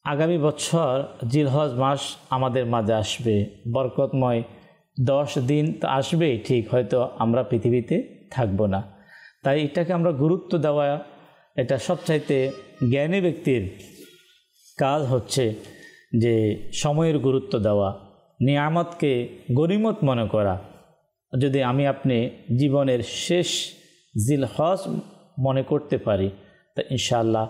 আগামী বছর জিলহজ মাস আমাদের মাঝে আসবে, বরকতময় 10 দিন তো আসবেই, ঠিক হয়তো আমরা পৃথিবীতে থাকব না। তাই এটাকে আমরা গুরুত্ব দেওয়া, এটা সবচাইতে জ্ঞানী ব্যক্তির কাজ হচ্ছে যে সময়ের গুরুত্ব দেওয়া, নিয়ামতকে গনিমত মনে করা। যদি আমি আপনি জীবনের শেষ জিলহজ মনে করতে পারি, তা ইনশাআল্লাহ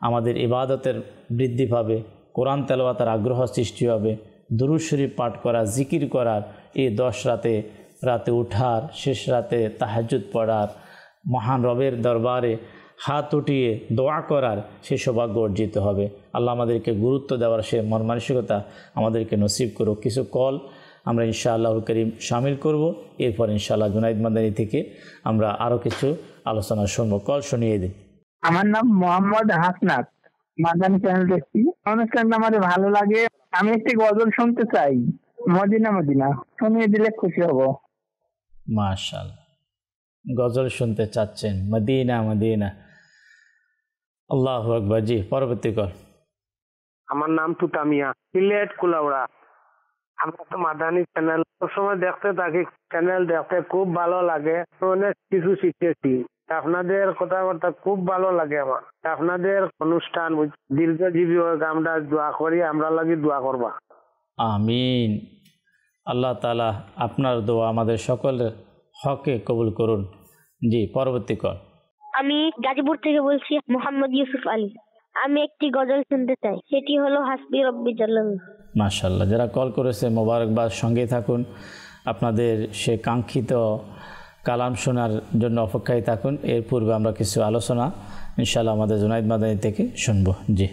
আমাদের ইবাদতের বৃদ্ধি পাবে, কোরআন তেলাওয়াতের আগ্রহ সৃষ্টি হবে, দুরূদ শরীফ পাঠ করা, জিকির করার, এই 10 রাতে উঠার, শেষ রাতে তাহাজ্জুদ পড়ার, মহান রবের দরবারে হাত উঠিয়ে দোয়া করার সে সৌভাগ্য অর্জিত হবে। আল্লাহ আমাদেরকে গুরুত্ব দেওয়ার সে মন মানসিকতা আমাদেরকে নসিব করুক। কিছু কল আমরা ইনশাআল্লাহুল করিম শামিল করব, এরপর ইনশাআল্লাহ জুনাইদ মাদানী থেকে আমরা আরও কিছু আলোচনা শুনবো। কল শুনিয়ে দিই। আমার নাম মোহাম্মদ হাসনাত, মাদানী চ্যানেল দেখছি, অনুষ্ঠানটা আমার ভালো লাগে। আমি একটি গজল শুনতে চাই, মদিনা মদিনা, শুনিয়ে দিলে খুশি হব। মাশাআল্লাহ, গজল শুনতে চাচ্ছেন, মদিনা মদিনা, আল্লাহু আকবার। জি, পরবর্তী কল। আমার নাম তুতামিয়া, সিলেট কুলাউড়া। আমরা তো মাদানী চ্যানেল সবসময় দেখতে থাকি, চ্যানেল দেখতে খুব ভালো লাগে, অনেক কিছু শিখেছি। আপনাদের কথাবার্তা খুব ভালো লাগে আমার। আপনাদের অনুষ্ঠান দীর্ঘজীবী হোক, আমরা দোয়া করি, আমরা লাগি দোয়া করবা। আমিন। আল্লাহ তাআলা আপনার দোয়া আমাদের সকলের হকে কবুল করুন। জি, পরবর্তী কল। আমি গাজীপুর থেকে বলছি, মোহাম্মদ ইউসুফ আলী। আমি একটি গজল শুনতে চাই, সেটি হলো হাসবি রব্বি জাল্লাল্লাহ। মাশাআল্লাহ, যারা কল করেছে মোবারকবাদ, সঙ্গে থাকুন, আপনাদের সে কাঙ্ক্ষিত কালাম শোনার জন্য অপেক্ষায় থাকুন। এর পূর্বে আমরা কিছু আলোচনা ইনশাআল্লাহ আমাদের জুনাইদ মাদানী থেকে শুনবো। জি,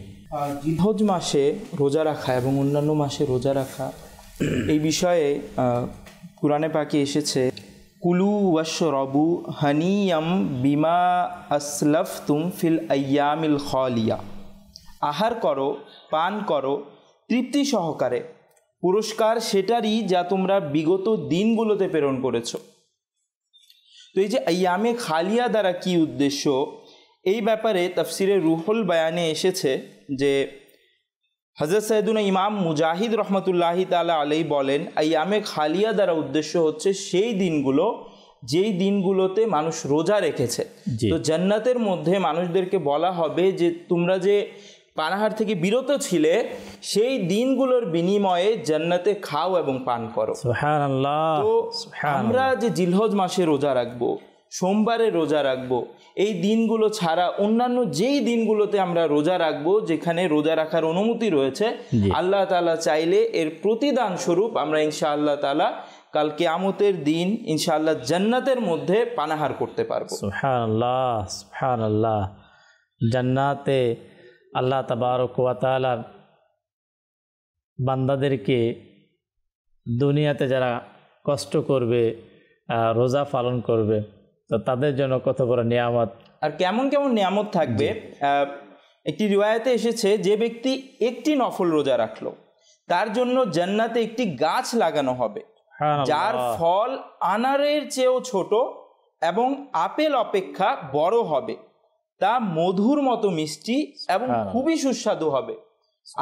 জিলহজ মাসে রোজা রাখা এবং অন্যান্য মাসে রোজা রাখা, এই বিষয়ে কুরআনে পাকে এসেছে, কুলু ওয়াশরাবু হানিয়াম বিমা আসলাফতুম ফিল আইয়ামিল খালিয়া। আহার করো, পান করো তৃপ্তি সহকারে, পুরস্কার সেটারই যা তোমরা বিগত দিনগুলোতে প্রেরণ করেছো। তো এই যে আইয়ামে খালিয়া দ্বারা কি উদ্দেশ্য, এই ব্যাপারে তাফসিরে রুহুল বায়ানে এসেছে যে হযরত সৈয়দুনা ইমাম মুজাহিদ রহমতুল্লাহি তাআলা আলাইহি বলেন, আইয়ামে খালিয়া দ্বারা উদ্দেশ্য হচ্ছে সেই দিনগুলো যেই দিনগুলোতে মানুষ রোজা রেখেছে। তো জান্নাতের মধ্যে মানুষদেরকে বলা হবে যে তোমরা যে পানাহার থেকে বিরত ছিলে, সেই দিনগুলোর বিনিময়ে জান্নাতে খাও এবং পান করো। সুবহানাল্লাহ। তো আমরা যে জিলহজ মাসে রোজা রাখবো, সোমবারে রোজা রাখবো। এই দিনগুলো ছাড়া অন্যান্য যেই দিনগুলোতে আমরা রোজা রাখবো, যেখানে রোজা রাখার অনুমতি রয়েছে, আল্লাহ তাআলা চাইলে এর প্রতিদান স্বরূপ আমরা ইনশাআল্লাহ তাআলা কাল কিয়ামতের দিন ইনশাআল্লাহ জান্নাতের মধ্যে পানাহার করতে পারবো। সুবহানাল্লাহ, সুবহানাল্লাহ। জান্নাতে আল্লাহ তাবারক ওয়া তাআলা বান্দাদেরকে দুনিয়াতে যারা কষ্ট করবে, রোজা পালন করবে, তো তাদের জন্য কত বড় নিয়ামত। আর কেমন কেমন নিয়ামত থাকবে। একটি রিওয়ায়াতে এসেছে, যে ব্যক্তি একটি নফল রোজা রাখলো তার জন্য জান্নাতে একটি গাছ লাগানো হবে, যার ফল আনারের চেয়েও ছোট এবং আপেল অপেক্ষা বড় হবে, তা মধুর মতো মিষ্টি এবং খুবই সুস্বাদু হবে।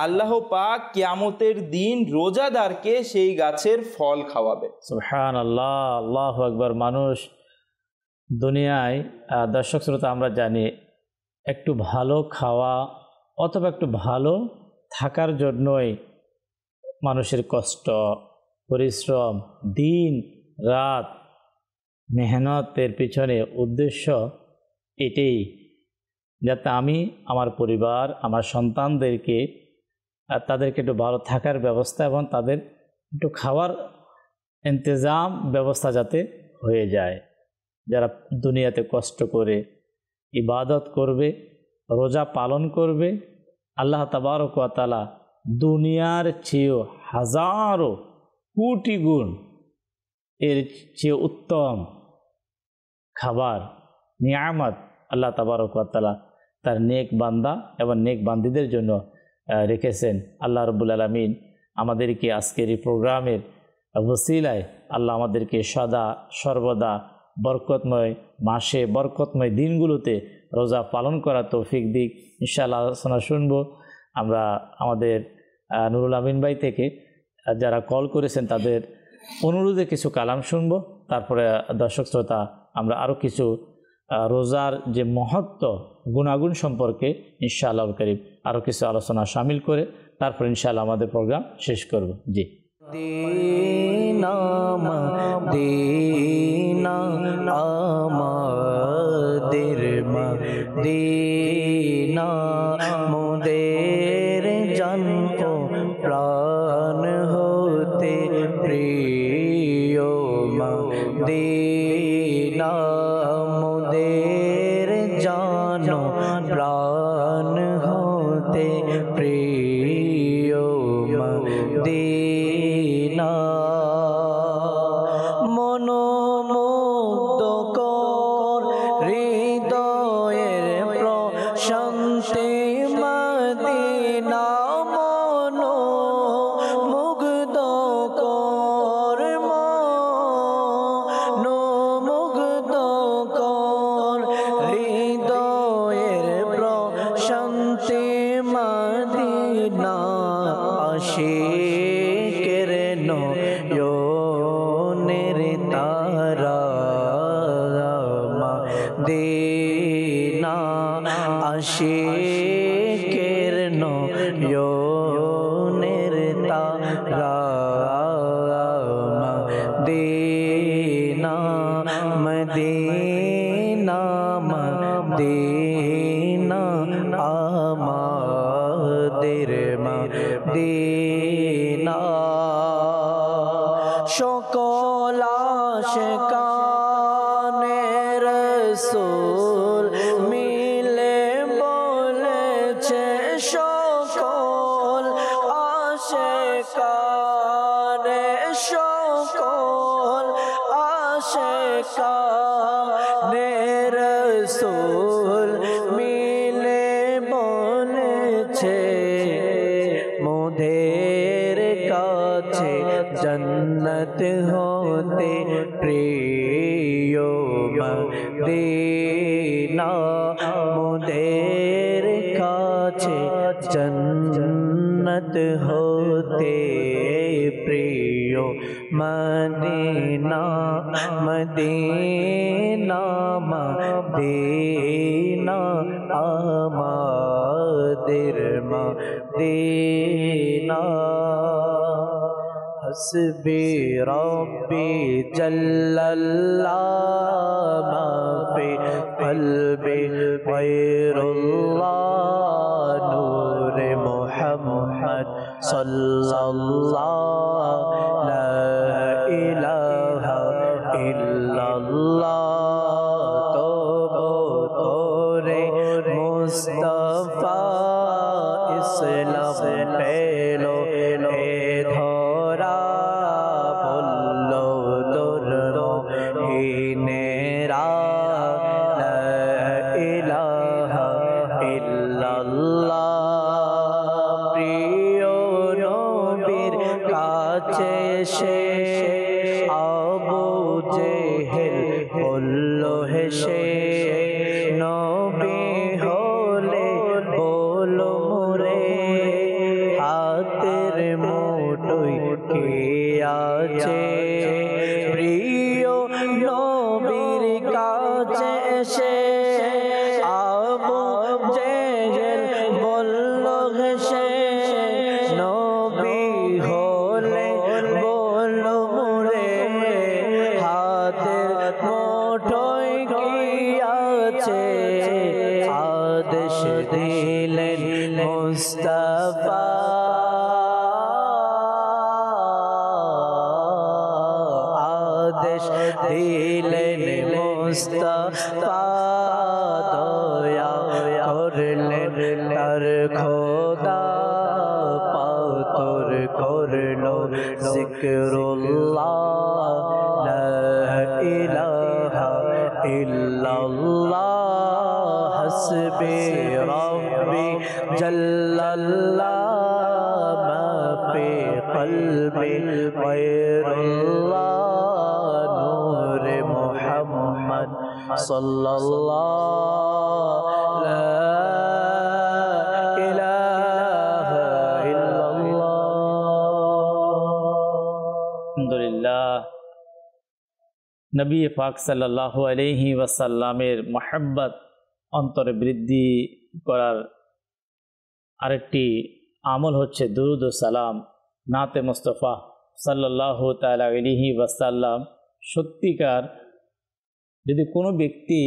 আল্লাহ পাক কিয়ামতের দিন রোজাদারকে সেই গাছের ফল খাওয়াবে। সুবহানাল্লাহ, আল্লাহু আকবার। মানুষ দুনিয়ায়, দর্শক শ্রোতা, আমরা জানি একটু ভালো খাওয়া অথবা একটু ভালো থাকার জন্যই মানুষের কষ্ট, পরিশ্রম, দিন রাত মেহনতের পিছনে উদ্দেশ্য এটাই, যাতে আমি আমার পরিবার, আমার সন্তানদেরকে, তাদেরকে একটু ভালো থাকার ব্যবস্থা এবং তাদের একটু খাওয়ার ইন্তজাম ব্যবস্থা যাতে হয়ে যায়। যারা দুনিয়াতে কষ্ট করে ইবাদত করবে, রোজা পালন করবে, আল্লাহ তাবারক ওয়া তাআলা দুনিয়ার চেয়েও হাজারো কোটি গুণ এর চেয়ে উত্তম খাবার, নিয়ামত আল্লাহ তাবারক ওয়া তাআলা তার নেক বান্দা এবং নেক বান্দীদের জন্য রেখেছেন। আল্লাহ রাব্বুল আলামিন আমাদেরকে আজকের এই প্রোগ্রামের ওসিলায় আল্লাহ আমাদেরকে সদা সর্বদা বরকতময় মাসে, বরকতময় দিনগুলোতে রোজা পালন করা তৌফিক দিক। ইনশাআল্লাহ আলোচনা শুনবো আমরা আমাদের নুরুল আমিন ভাই থেকে। যারা কল করেছেন তাদের অনুরোধে কিছু কালাম শুনবো, তারপরে দর্শক শ্রোতা আমরা আরও কিছু রোজার যে মহত্ব, গুণাগুণ সম্পর্কে ইনশাআল্লাহ কারীম আরও কিছু আলোচনা শামিল করে তারপর ইনশাআল্লাহ আমাদের প্রোগ্রাম শেষ করব। জি। মদিনা মদিনা আমাদের মদিনা, মোদের জান ও প্রাণ হতে প্রিয় মদিনা, মোদের জান প্রাণ হতে প্রিয় মদিনা। মনোমুগ্ধকর হৃদয়ের প্রশান্তি মদিনা, মনোমুগ্ধকর মনোমুগ্ধকর হৃদয়ের প্রশান্তি মদিনা, আশিকের নয়নের তারা মদিনা, আশিকের নয়নের তারা মদিনা, মদিনা মদিনা আমাদের মদিনা। সকল আশিকানে রাসূল মিলে বলেছে, সকল আশিকানে, সকল আশিকানে রাসূল মিলে বলেছে, মোদের কাছে জন্নত হতে প্রিয় মদিনা, মোদের কাছে জন্নত হতে প্রিয় মদিনা, মদিনা মদিনা আমাদের মদিনা। حسبي ربي جل الله ما في قلبي غير الله نور محمد صلى الله لا إله إلا الله মুস্তাফা ইসলাম পেলো এ ধরা বলল দুর্দহীনেরা লা ইলাহা ইল্লাল্লাহ প্রিয় নবীর কাছে সে আবু জেহেল বলল হেসে নবী হলে বলো মোরে হাতের মুঠোয় কে আছে প্রিয় নবীর কাছে সে আবু জেহেল বলল হেসে নবী হলে বলো মোরে হাতের মুঠোয় কি আছে আদেশ দিলেন মুস্তাফা আদেশ দিলেন মুস্তাফা দয়া করলেন তার খোদা পাতর করলো জিকরুল্লাহ লা ইলাহা ইল্লাল্লাহ حسبي ربي جل الله ما في قلبي غير الله نور محمد صلى الله لا إله إلا الله الحمد لله নবী পাক সাল্লাল্লাহু আলাইহি ওয়াসাল্লামের মহব্বত অন্তরে বৃদ্ধি করার আরেকটি আমল হচ্ছে দুরুদ ও সালাম নাতে মুস্তাফা সাল্লাল্লাহু তাআলা আলাইহি ওয়াসাল্লাম। সত্যিকার যদি কোনো ব্যক্তি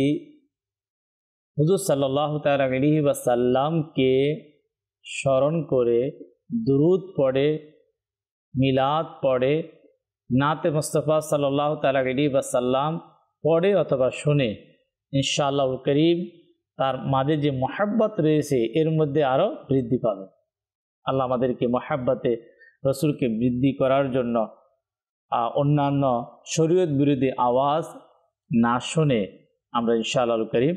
হুজুর সাল্লাল্লাহু তাআলা আলাইহি ওয়াসাল্লামকে স্মরণ করে দুরুদ পড়ে, মিলাদ পড়ে, নাতে মুস্তাফা সাল্লাল্লাহু তাআলা আলাইহি ওয়াসাল্লাম পড়ে অথবা শুনে, ইনশাআল্লাহুল কারীম তার মাঝে যে মহব্বত রয়েছে এর মধ্যে আরও বৃদ্ধি পাবে। আল্লাহ আমাদেরকে মহব্বতে রসুলকে বৃদ্ধি করার জন্য অন্যান্য শরীয়ত বিরোধী আওয়াজ না শুনে আমরা ইনশাআল্লাহুল কারীম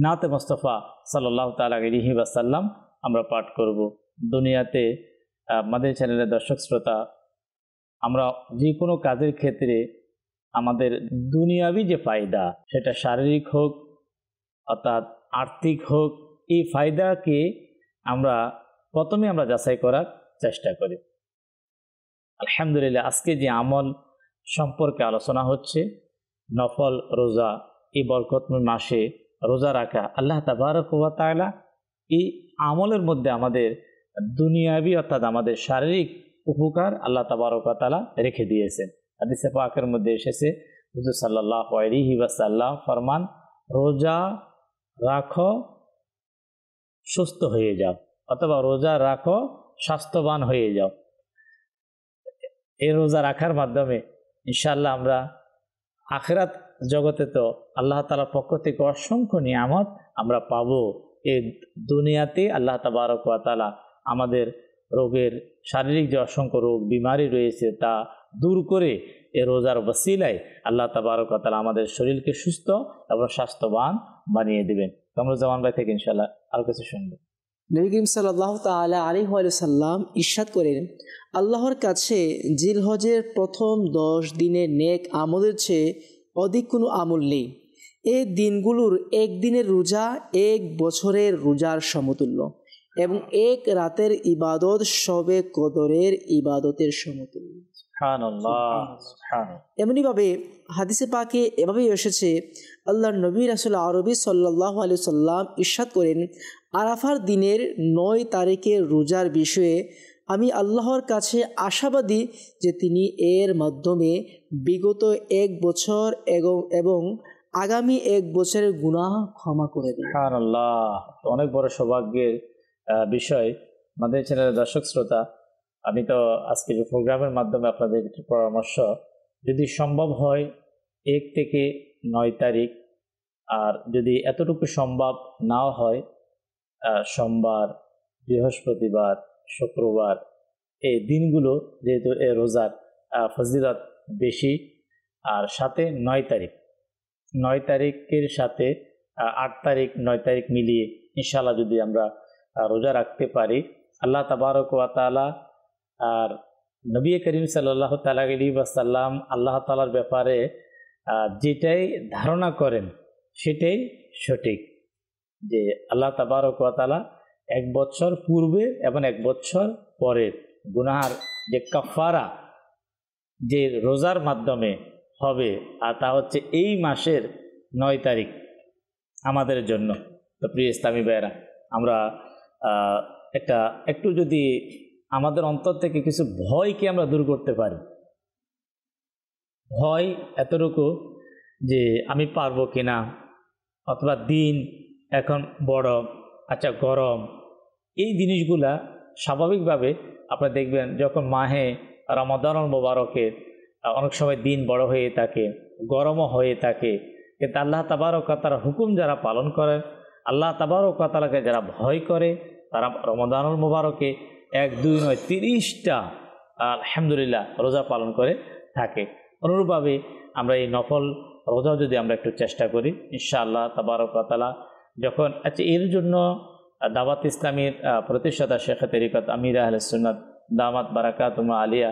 নাতে মুস্তাফা সাল্লাল্লাহু তাআলা আলাইহি ওয়াসাল্লাম আমরা পাঠ করব। দুনিয়াতে আমাদের চ্যানেলের দর্শক শ্রোতা, আমরা যে কোনো কাজের ক্ষেত্রে আমাদের দুনিয়াবি যে ফায়দা, সেটা শারীরিক হোক অর্থাৎ আর্থিক হোক, এই ফায়দাকে প্রথমে আমরা যাচাই করার চেষ্টা করি। আলহামদুলিল্লাহ, আজকে যে আমল সম্পর্কে আলোচনা হচ্ছে, নফল রোজা, এই বরকতময় মাসে রোজা রাখা, আল্লাহ তাবারক ওয়া তাআলা এই আমলের মধ্যে আমাদের দুনিয়াবি অর্থাৎ আমাদের শারীরিক উপকার আল্লাহ তাবারক ওয়া তাআলা রেখে দিয়েছেন। হাদিসে পাকের মধ্যে এসেছে, হুজুর সাল্লাল্লাহু আলাইহি ওয়াসাল্লাম ফরমান, রোজা রাখো সুস্থ হয়ে যাও, অথবা রোজা রাখো স্বাস্থ্যবান হয়ে যাও। এই রোজা রাখার মাধ্যমে ইনশাআল্লাহ আমরা আখিরাত জগতে তো আল্লাহ তাআলার পক্ষ থেকে অসংখ্য নিয়ামত আমরা পাবো। এই দুনিয়াতে আল্লাহ তাবারক ওয়া তাআলা আমাদের রোগের, শারীরিক যে অসংখ্য রোগ বিমারি রয়েছে তা দূর করে এই রোজার ওসিলায় আল্লাহ তাবারক ওয়া তাআলা আমাদের শরীরকে সুস্থ এবং স্বাস্থ্যবান বানিয়ে দেবেন। কামরুজ্জামান ভাই থেকে ইনশাআল্লাহ আরো কিছু শুনবো। নবী করিম সাল্লাল্লাহু তাআলা আলাইহি ওয়াসাল্লাম ইরশাদ করেন, আল্লাহর কাছে জিলহজের প্রথম 10 দিনের নেক আমলের চেয়ে অধিক কোনো আমল নেই। এই দিনগুলোর একদিনের রোজা 1 বছরের রোজার সমতুল্য এবং এক রাতের ইবাদত শবে কদরের ইবাদতের সমতুল্য। এমনিভাবে হাদিসে পাকে এভাবেই এসেছে, আল্লাহর নবী রাসূল আরবি সাল্লাল্লাহু আলাইহি সাল্লাম ইরশাদ করেন, আরাফার দিনের 9 তারিখের রোজার বিষয়ে আমি আল্লাহর কাছে আশাবাদী যে তিনি এর মাধ্যমে বিগত 1 বছর এবং আগামী 1 বছরের গুনাহ ক্ষমা করে দেবেন। সুবহানাল্লাহ, অনেক বড় সৌভাগ্যের বিষয়। আমাদের চ্যানেলের দর্শক শ্রোতা, আমি তো আজকের যে প্রোগ্রামের মাধ্যমে আপনাদের একটি পরামর্শ, যদি সম্ভব হয় 1 থেকে 9 তারিখ, আর যদি এতটুকু সম্ভব নাও হয় সোমবার, বৃহস্পতিবার, শুক্রবার, এই দিনগুলো যেহেতু এই রোজার ফজিলত বেশি, আর সাথে 9 তারিখের সাথে 8 তারিখ 9 তারিখ মিলিয়ে ইনশাআল্লাহ যদি আমরা রোজা রাখতে পারি, আল্লাহ তাবারক ওয়া তাআলা আর নবী করিম সাল্লাল্লাহু তাআলা আলাইহি ওয়াসাল্লাম আল্লাহ তাআলার ব্যাপারে যেটাই ধারণা করেন সেটাই সঠিক, যে আল্লাহ তাবারক ওয়া তাআলা 1 বছর পূর্বে এবং 1 বছর পরের গুনার যে কাফারা যে রোজার মাধ্যমে হবে, আর তা হচ্ছে এই মাসের 9 তারিখ আমাদের জন্য। তো প্রিয় ইসলামী ভাইয়েরা, আমরা একটু যদি আমাদের অন্তর থেকে কিছু ভয়কে আমরা দূর করতে পারি, ভয় এতটুকু যে আমি পারবো কিনা, অথবা দিন এখন বড়, আচ্ছা গরম, এই জিনিসগুলা স্বাভাবিকভাবে আপনারা দেখবেন যখন মাহে রমাদানুল মুবারকের অনেক সময় দিন বড় হয়ে থাকে, গরমও হয়ে থাকে, কিন্তু আল্লাহ তাবারক ওয়া তাআলার হুকুম যারা পালন করে, আল্লাহ তাবারক ওয়া তাআলাকে যারা ভয় করে, তারা রমাদানুল মুবারকে 1, 2 নয় 30টা আলহামদুলিল্লাহ রোজা পালন করে থাকে। অনুরূপভাবে আমরা এই নফল রোজাও যদি আমরা একটু চেষ্টা করি, ইনশাআল্লাহ তাবারক ওয়া তাআলা যখন এর জন্য দাওয়াত ইসলামীর প্রতিষ্ঠাতা শেখ তরিকত আমির আহলে সুন্নাত দামাত বারাকাতুহু আলিয়া,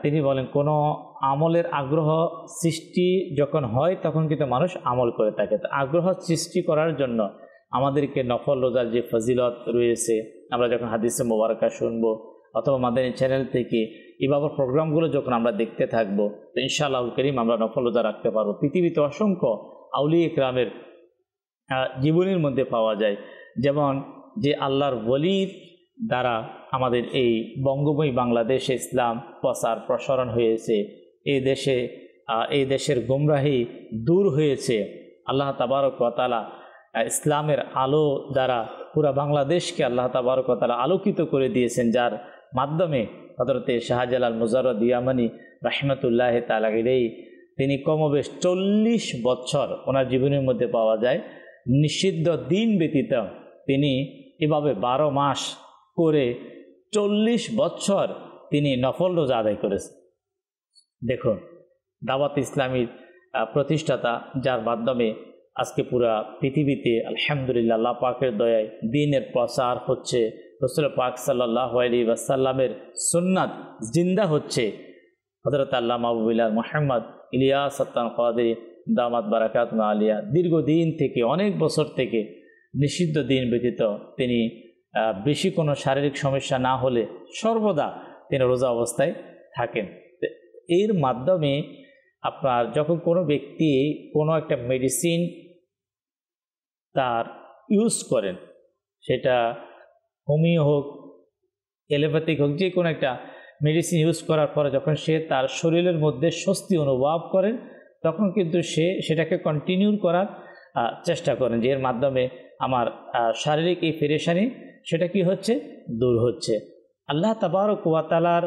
তিনি বলেন কোনো আমলের আগ্রহ সৃষ্টি যখন হয় তখন কিন্তু মানুষ আমল করে থাকে। তো আগ্রহ সৃষ্টি করার জন্য আমাদেরকে নফল রোজার যে ফজিলত রয়েছে, আমরা যখন হাদিসে মোবারকা শুনবো অথবা মাদানী চ্যানেল থেকে এইভাবে প্রোগ্রামগুলো যখন আমরা দেখতে থাকবো, তো ইনশাআল্লাহ করিম আমরা নফল রোজা রাখতে পারবো। পৃথিবীতে অসংখ্য আউলিয়া ইকরামের জীবনের মধ্যে পাওয়া যায়, যেমন যে আল্লাহর ওলির দ্বারা আমাদের এই বঙ্গভূমি বাংলাদেশে ইসলাম প্রচার প্রসারণ হয়েছে, এই দেশের গুমরাহি দূর হয়েছে। আল্লাহ তাবারক ওয়া তাআলা ইসলামের আলো দ্বারা পুরা বাংলাদেশকে আল্লাহ তাবারক ওয়া তাআলা আলোকিত করে দিয়েছেন, যার মাধ্যমে হযরতে শাহজালাল মুজাররদ ইয়ামানি রাহমাতুল্লাহি তাআলা আলাইহি তিনি কমবেশ 40 বছর ওনার জীবনের মধ্যে পাওয়া যায় নিষিদ্ধ দিন ব্যতীত তিনি এভাবে 12 মাস করে 40 বছর তিনি নফল রোজা আদায় করেছেন। দেখুন, দাওয়াত ইসলামীর প্রতিষ্ঠাতা, যার মাধ্যমে আজকে পুরা পৃথিবীতে আলহামদুলিল্লাহ আল্লাহ পাকের দয়ায় দ্বীনের প্রচার হচ্ছে, রাসূল পাক সাল্লাল্লাহু আলাইহি ওয়াসাল্লামের সুন্নাত জিন্দা হচ্ছে। হযরত আল্লামা আবু বিলাল মুহাম্মদ ইলিয়াস আত্তান কাদেরী দামাত বারাকাতুহু আলিয়া দীর্ঘদিন থেকে, অনেক বছর থেকে নিষিদ্ধ দিন ব্যতীত তিনি বেশি কোনো শারীরিক সমস্যা না হলে সর্বদা তিনি রোজা অবস্থায় থাকেন। এর মাধ্যমে আপনার যখন কোনো ব্যক্তি কোনো একটা মেডিসিন তার ইউজ করেন, সেটা হোমিও হোক, এলোপ্যাথিক হোক, যে কোনো একটা মেডিসিন ইউজ করার পরে যখন সে তার শরীরের মধ্যে স্বস্তি অনুভব করেন, তখন কিন্তু সে সেটাকে কন্টিনিউ করার চেষ্টা করেন, যে এর মাধ্যমে আমার শারীরিক এই পেরেশানি সেটা কি হচ্ছে, দূর হচ্ছে। আল্লাহ তাবারক ওয়া তাআলার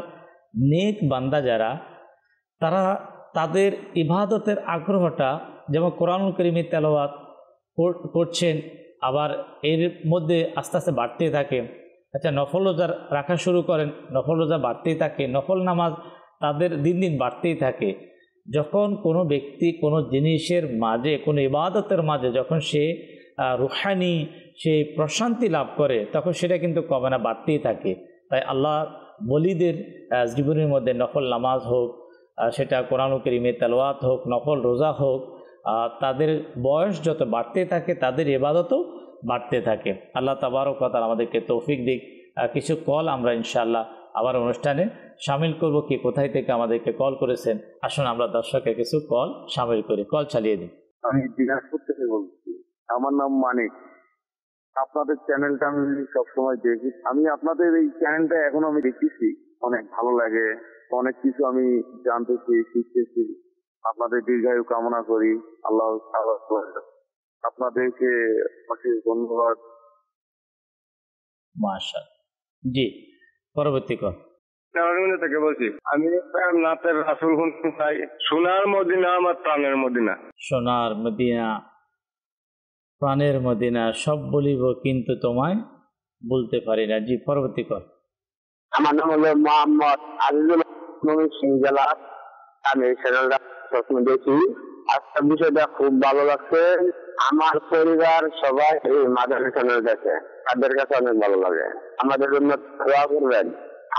নেক বান্দা যারা, তারা তাদের ইবাদতের আগ্রহটা যেমন কোরআনুল কারীমে তেলাওয়াত করছেন, আবার এর মধ্যে আস্তে আস্তে বাড়তেই থাকে। আচ্ছা, নফল রোজা রাখা শুরু করেন, নফল রোজা বাড়তেই থাকে, নফল নামাজ তাদের দিন দিন বাড়তেই থাকে। যখন কোনো ব্যক্তি কোনো জিনিসের মাঝে, কোনো ইবাদতের মাঝে যখন সে রুহানি সে প্রশান্তি লাভ করে, তখন সেটা কিন্তু কমে না, বাড়তেই থাকে। তাই আল্লাহ ওলিদের জীবনের মধ্যে নফল নামাজ হোক, সেটা কোরআনুল কারীমে তেলাওয়াত হোক, নফল রোজা হোক, তাদের বয়স যত বাড়তে থাকে তাদের ইবাদতও বাড়তে থাকে। আল্লাহ তাবারক ওয়া তাআলা আমাদেরকে তৌফিক দিক। কিছু কল আমরা ইনশাআল্লাহ আবার অনুষ্ঠানে শামিল করব। কি কোথায় থেকে আমাদেরকে কল করেছেন, আসুন আমরা দর্শকের কিছু কল শামিল করি। কল চালিয়ে দিন। আমি দিনাজপুর থেকে বলছি, আমার নাম মানিক। আপনাদের চ্যানেলটা আমি সবসময় দেখি। আমি আপনাদের এই চ্যানেলটা এখনো আমি দেখতেছি, অনেক ভালো লাগে, অনেক কিছু আমি জানতেছি, শিখতেছি। আপনাদের দীর্ঘায়ু কামনা করি, আল্লাহ আপনাদেরকে অশেষ ধন্যবাদ। মাশাআল্লাহ। জি, পরবর্তী কল। থেকে বলছি আমি নাতের রাসূল শুনতে চাই। সোনার মদিনা আমার প্রাণের মদিনা। সোনার মদিনা, প্রাণের মদিনা, সব বলিব কিন্তু তোমায় বলতে পারি না। জি, পরবর্তী কল। আমার নাম হলো মোহাম্মদ আজিজুল সিং জেলা। আমি এই চ্যানেলটা সবসময় দেখি। আজকের বিষয়টা খুব ভালো লাগছে। আমার পরিবার সবাই এই মাদানী চ্যানেল দেখে, তাদের কাছে অনেক ভালো লাগে। আমাদের জন্য দোয়া করবেন,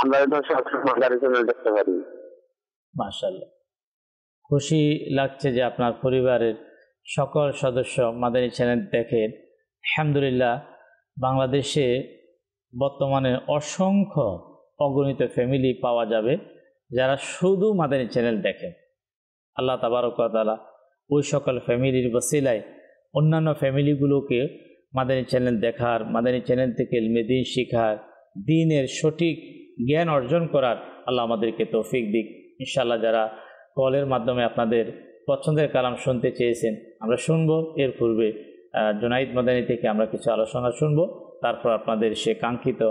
আমরা তো সবসময় মাদানী চ্যানেল দেখতে পারি। মাশাআল্লাহ, খুশি লাগছে যে আপনার পরিবারের সকল সদস্য মাদানী চ্যানেল দেখেন। আলহামদুলিল্লাহ, বাংলাদেশে বর্তমানে অসংখ্য অগণিত ফ্যামিলি পাওয়া যাবে যারা শুধু মাদানী চ্যানেল দেখেন। আল্লাহ তাবারক ওয়া তাআলা ওই সকল ফ্যামিলির ওসিলায় অন্যান্য ফ্যামিলিগুলোকে মাদানী চ্যানেল দেখার, মাদানী চ্যানেল থেকে ইলমে দ্বীন শিখার, দ্বীনের সঠিক জ্ঞান অর্জন করার আল্লাহ আমাদেরকে তৌফিক দিক। ইনশাআল্লাহ, যারা কলের মাধ্যমে আপনাদের পছন্দের কালাম শুনতে চেয়েছেন আমরা শুনবো। এর পূর্বে জুনাইদ মাদানী থেকে আমরা কিছু আলোচনা শুনবো, তারপর আপনাদের সে কাঙ্ক্ষিত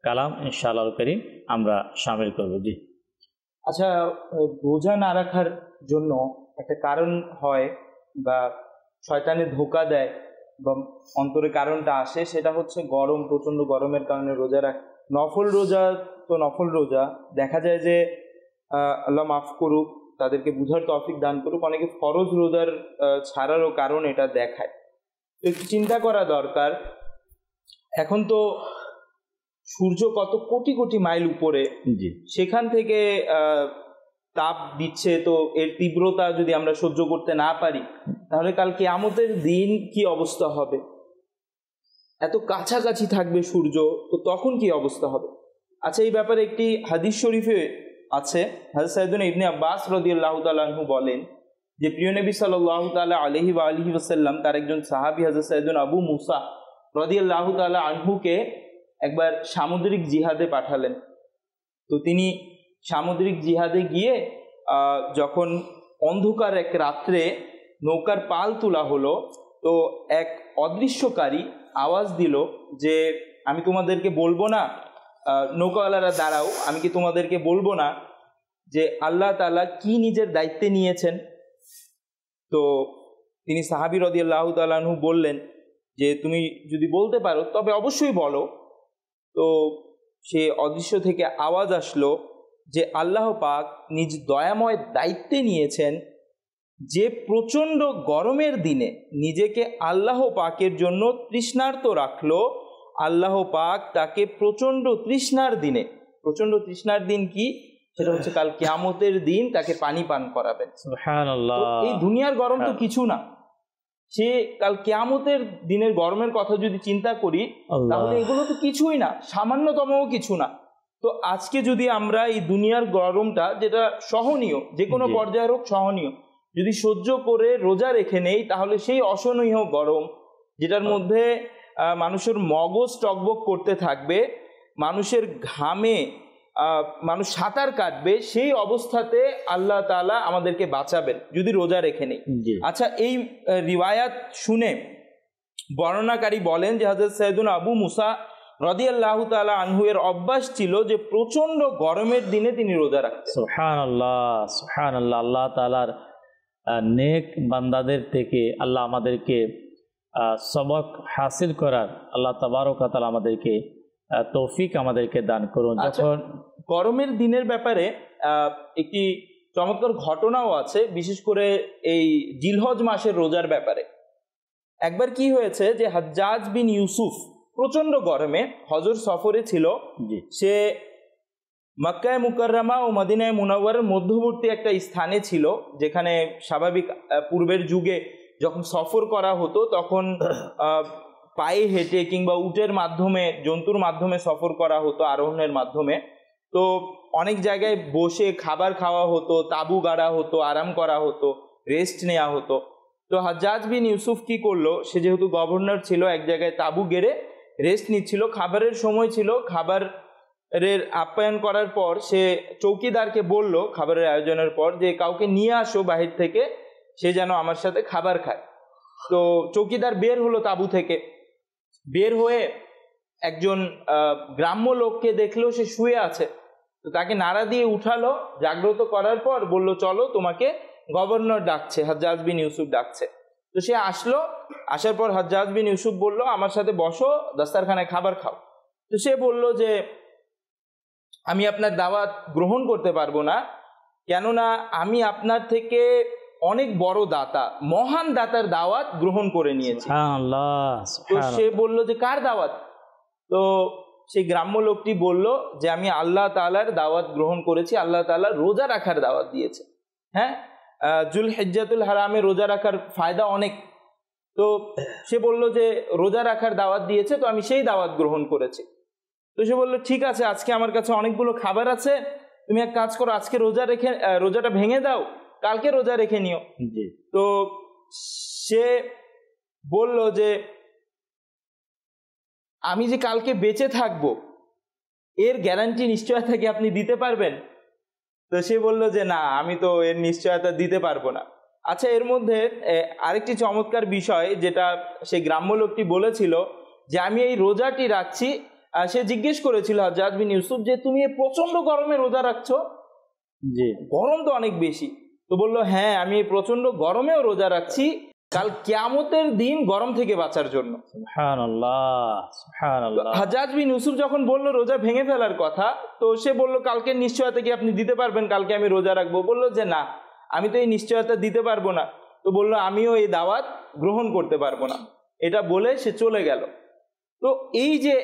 কালাম ইনশাআল্লাহ করিম আমরা শামিল করব। জি, আচ্ছা, রোজা না রাখার জন্য একটা কারণ হয় বা শয়তানে ধোঁকা দেয় বা অন্তরে কারণটা আসে, সেটা হচ্ছে গরম, প্রচণ্ড গরমের কারণে রোজা রাখ। নফল রোজা তো নফল রোজা, দেখা যায় যে আল্লাহ মাফ করুক, তাদেরকে বুঝার তৌফিক দান করুক, অনেকে ফরজ রোজার ছাড়ারও কারণ এটা দেখায়। তো একটু চিন্তা করা দরকার। এখন তো সূর্য কত কোটি কোটি মাইল উপরে, সেখান থেকে তাপ দিচ্ছে, তো এর তীব্রতা যদি আমরা সহ্য করতে না পারি তাহলে কাল কিয়ামতের দিন কি অবস্থা হবে? এত কাছাকাছি থাকবে সূর্য, তো তখন কি অবস্থা হবে? আচ্ছা, এই ব্যাপারে একটি হাদিস শরীফে আছে, হযরত সাইয়েদুনা ইবনে আব্বাস রাদিয়াল্লাহু তাআলা আনহু বলেন যে প্রিয় নবী সাল্লাল্লাহু তাআলা আলাইহি ওয়া আলিহি ওয়াসাল্লাম তার একজন সাহাবী হযরত সাইয়েদুনা আবু মুসা রাদিয়াল্লাহু তাআলা আনহুকে একবার সামুদ্রিক জিহাদে পাঠালেন। তো তিনি সামুদ্রিক জিহাদে গিয়ে যখন অন্ধকার এক রাত্রে নৌকার পাল তোলা হলো, তো এক অদৃশ্যকারী আওয়াজ দিল যে আমি তোমাদেরকে বলবো না, নৌকাওয়ালারা দাঁড়াও, আমি কি তোমাদেরকে বলবো না যে আল্লাহ তাআলা কি নিজের দায়িত্বে নিয়েছেন? তো তিনি সাহাবী রাদিয়াল্লাহু তাআলা আনহু বললেন যে তুমি যদি বলতে পারো তবে অবশ্যই বলো। তো সে অদৃশ্য থেকে আওয়াজ আসলো যে আল্লাহ পাক নিজ দয়াময় দায়িত্বে নিয়েছেন যে প্রচণ্ড গরমের দিনে নিজেকে আল্লাহ পাকের জন্য তৃষ্ণার্ত রাখলো, আল্লাহ পাক তাকে প্রচণ্ড তৃষ্ণার দিনে, প্রচণ্ড তৃষ্ণার দিন কি, সেটা হচ্ছে কাল কিয়ামতের দিন তাকে পানি পান করাবেন। সুবহানাল্লাহ। এই দুনিয়ার গরম তো কিছু না, সে কাল কিয়ামতের দিনের গরমের কথা যদি চিন্তা করি তাহলে এগুলো তো কিছুই না, সামান্যতমও কিছু না। তো আজকে যদি আমরা এই দুনিয়ার গরমটা, যেটা সহনীয়, যে কোনো পর্যায়ের হোক সহনীয়, যদি সহ্য করে রোজা রেখে নেই, তাহলে সেই অসহনীয় গরম, যেটার মধ্যে মানুষের মগজ টকবক করতে থাকবে, মানুষের ঘামে মানুষ সাঁতার কাটবে, সেই অবস্থাতে আল্লাহ তাআলা আমাদেরকে বাঁচাবেন যদি রোজা রেখে নেই। আচ্ছা, এই রিওয়ায়াত শুনে বর্ণনাকারী বলেন যে হযরত সাইয়েদুনা আবু মুসা রাদিয়াল্লাহু তাআলা আনহু এর অভ্যাস ছিল যে প্রচণ্ড গরমের দিনে তিনি রোজা রাখতেন। সুবহানাল্লাহ, সুবহানাল্লাহ। আল্লাহ তাআলার নেক বান্দাদের থেকে আল্লাহ আমাদেরকে সবক হাসিল করার আল্লাহ তাবারক ওয়া তাআলা আমাদেরকে তৌফিক আমাদেরকে দান করুন। যখন গরমের দিনের ব্যাপারে একটি চমৎকার ঘটনাও আছে, বিশেষ করে এই জিলহজ মাসের রোজার ব্যাপারে। একবার কি হয়েছে যে হাজ্জাজ বিন ইউসুফ প্রচণ্ড গরমে হজর সফরে ছিল, সে মক্কায় মুকাররমা ও মদিনায় মুনাওয়ারার মধ্যবর্তী একটা স্থানে ছিল, যেখানে স্বাভাবিক পূর্বের যুগে যখন সফর করা হতো তখন পায়ে হেঁটে কিংবা উটের মাধ্যমে, জন্তুর মাধ্যমে সফর করা হতো, আরোহণের মাধ্যমে। তো অনেক জায়গায় বসে খাবার খাওয়া হতো, তাঁবু গাড়া হতো, আরাম করা হতো, রেস্ট নেওয়া হতো। তো হাজ্জাজ বিন ইউসুফ কি করলো, সে যেহেতু গভর্নর ছিল, এক জায়গায় তাঁবু গেড়ে রেস্ট নিচ্ছিল, খাবারের সময় ছিল, খাবারের আপ্যায়ন করার পর সে চৌকিদারকে বলল খাবারের আয়োজনের পর যে কাউকে নিয়ে আসো বাহির থেকে, সে যেন আমার সাথে খাবার খায়। তো চৌকিদার বের হলো তাঁবু থেকে, বের হয়ে একজন গ্রাম্য লোককে দেখলো সে শুয়ে আছে, তো তাকে নাড়া দিয়ে উঠালো, জাগ্রত করার পর বলল চলো তোমাকে গভর্নর ডাকছে, হাজ্জাজ বিন ইউসুফ ডাকছে। তো সে আসলো, আসার পর হাজ্জাজ বিন ইউসুফ বলল আমার সাথে বসো, দস্তারখানায় খাবার খাও। তো সে বলল যে আমি আপনার দাওয়াত গ্রহণ করতে পারবো না, কেননা আমি আপনার থেকে অনেক বড় দাতা, মহান দাতার দাওয়াত গ্রহণ করে নিয়েছি। তো সে বলল যে কার দাওয়াত? তো সেই গ্রাম্য লোকটি বলল যে আমি আল্লাহ তাআলার দাওয়াত গ্রহণ করেছি, আল্লাহ তাআলা রোজা রাখার দাওয়াত দিয়েছে। হ্যাঁ, জুলহিজ্জাতুল হারামে রোজা রাখার ফায়দা অনেক। তো সে বলল যে রোজা রাখার দাওয়াত দিয়েছে, তো আমি সেই দাওয়াত গ্রহণ করেছি। তো সে বলল ঠিক আছে, আজকে আমার কাছে অনেকগুলো খাবার আছে, তুমি এক কাজ করো, আজকে রোজাটা ভেঙে দাও, কালকে রোজা রেখে নিও। তো সে বলল যে আমি যে কালকে বেঁচে থাকবো এর গ্যারান্টি নিশ্চয়তা কি আপনি দিতে পারবেন? তো সে বলল যে না, আমি তো এর নিশ্চয়তা দিতে পারবো না। আচ্ছা, এর মধ্যে আরেকটি চমৎকার বিষয় যেটা সেই গ্রাম্য লোকটি বলেছিল যে আমি এই রোজাটি রাখছি, সে জিজ্ঞেস করেছিল হাজ্জাজ বিন ইউসুফ যে তুমি এই প্রচন্ড গরমে রোজা রাখছো, যে গরম তো অনেক বেশি। তো বলল হ্যাঁ, আমি এই প্রচন্ড গরমেও রোজা রাখছি কাল কিয়ামতের দিন গরম থেকে বাঁচার জন্য। সুবহানাল্লাহ, সুবহানাল্লাহ। হাজ্জাজ বিন ইউসুফ যখন বলল রোজা ভেঙে ফেলার কথা, তো সে বলল কালকের নিশ্চয়তা কি আপনি দিতে পারবেন, কালকে আমি রোজা রাখবো? বলল যে না, আমি তো এই নিশ্চয়তা দিতে পারবো না। তো বলল আমিও এই দাওয়াত গ্রহণ করতে পারবো না। এটা বলে সে চলে গেল। তো এই যে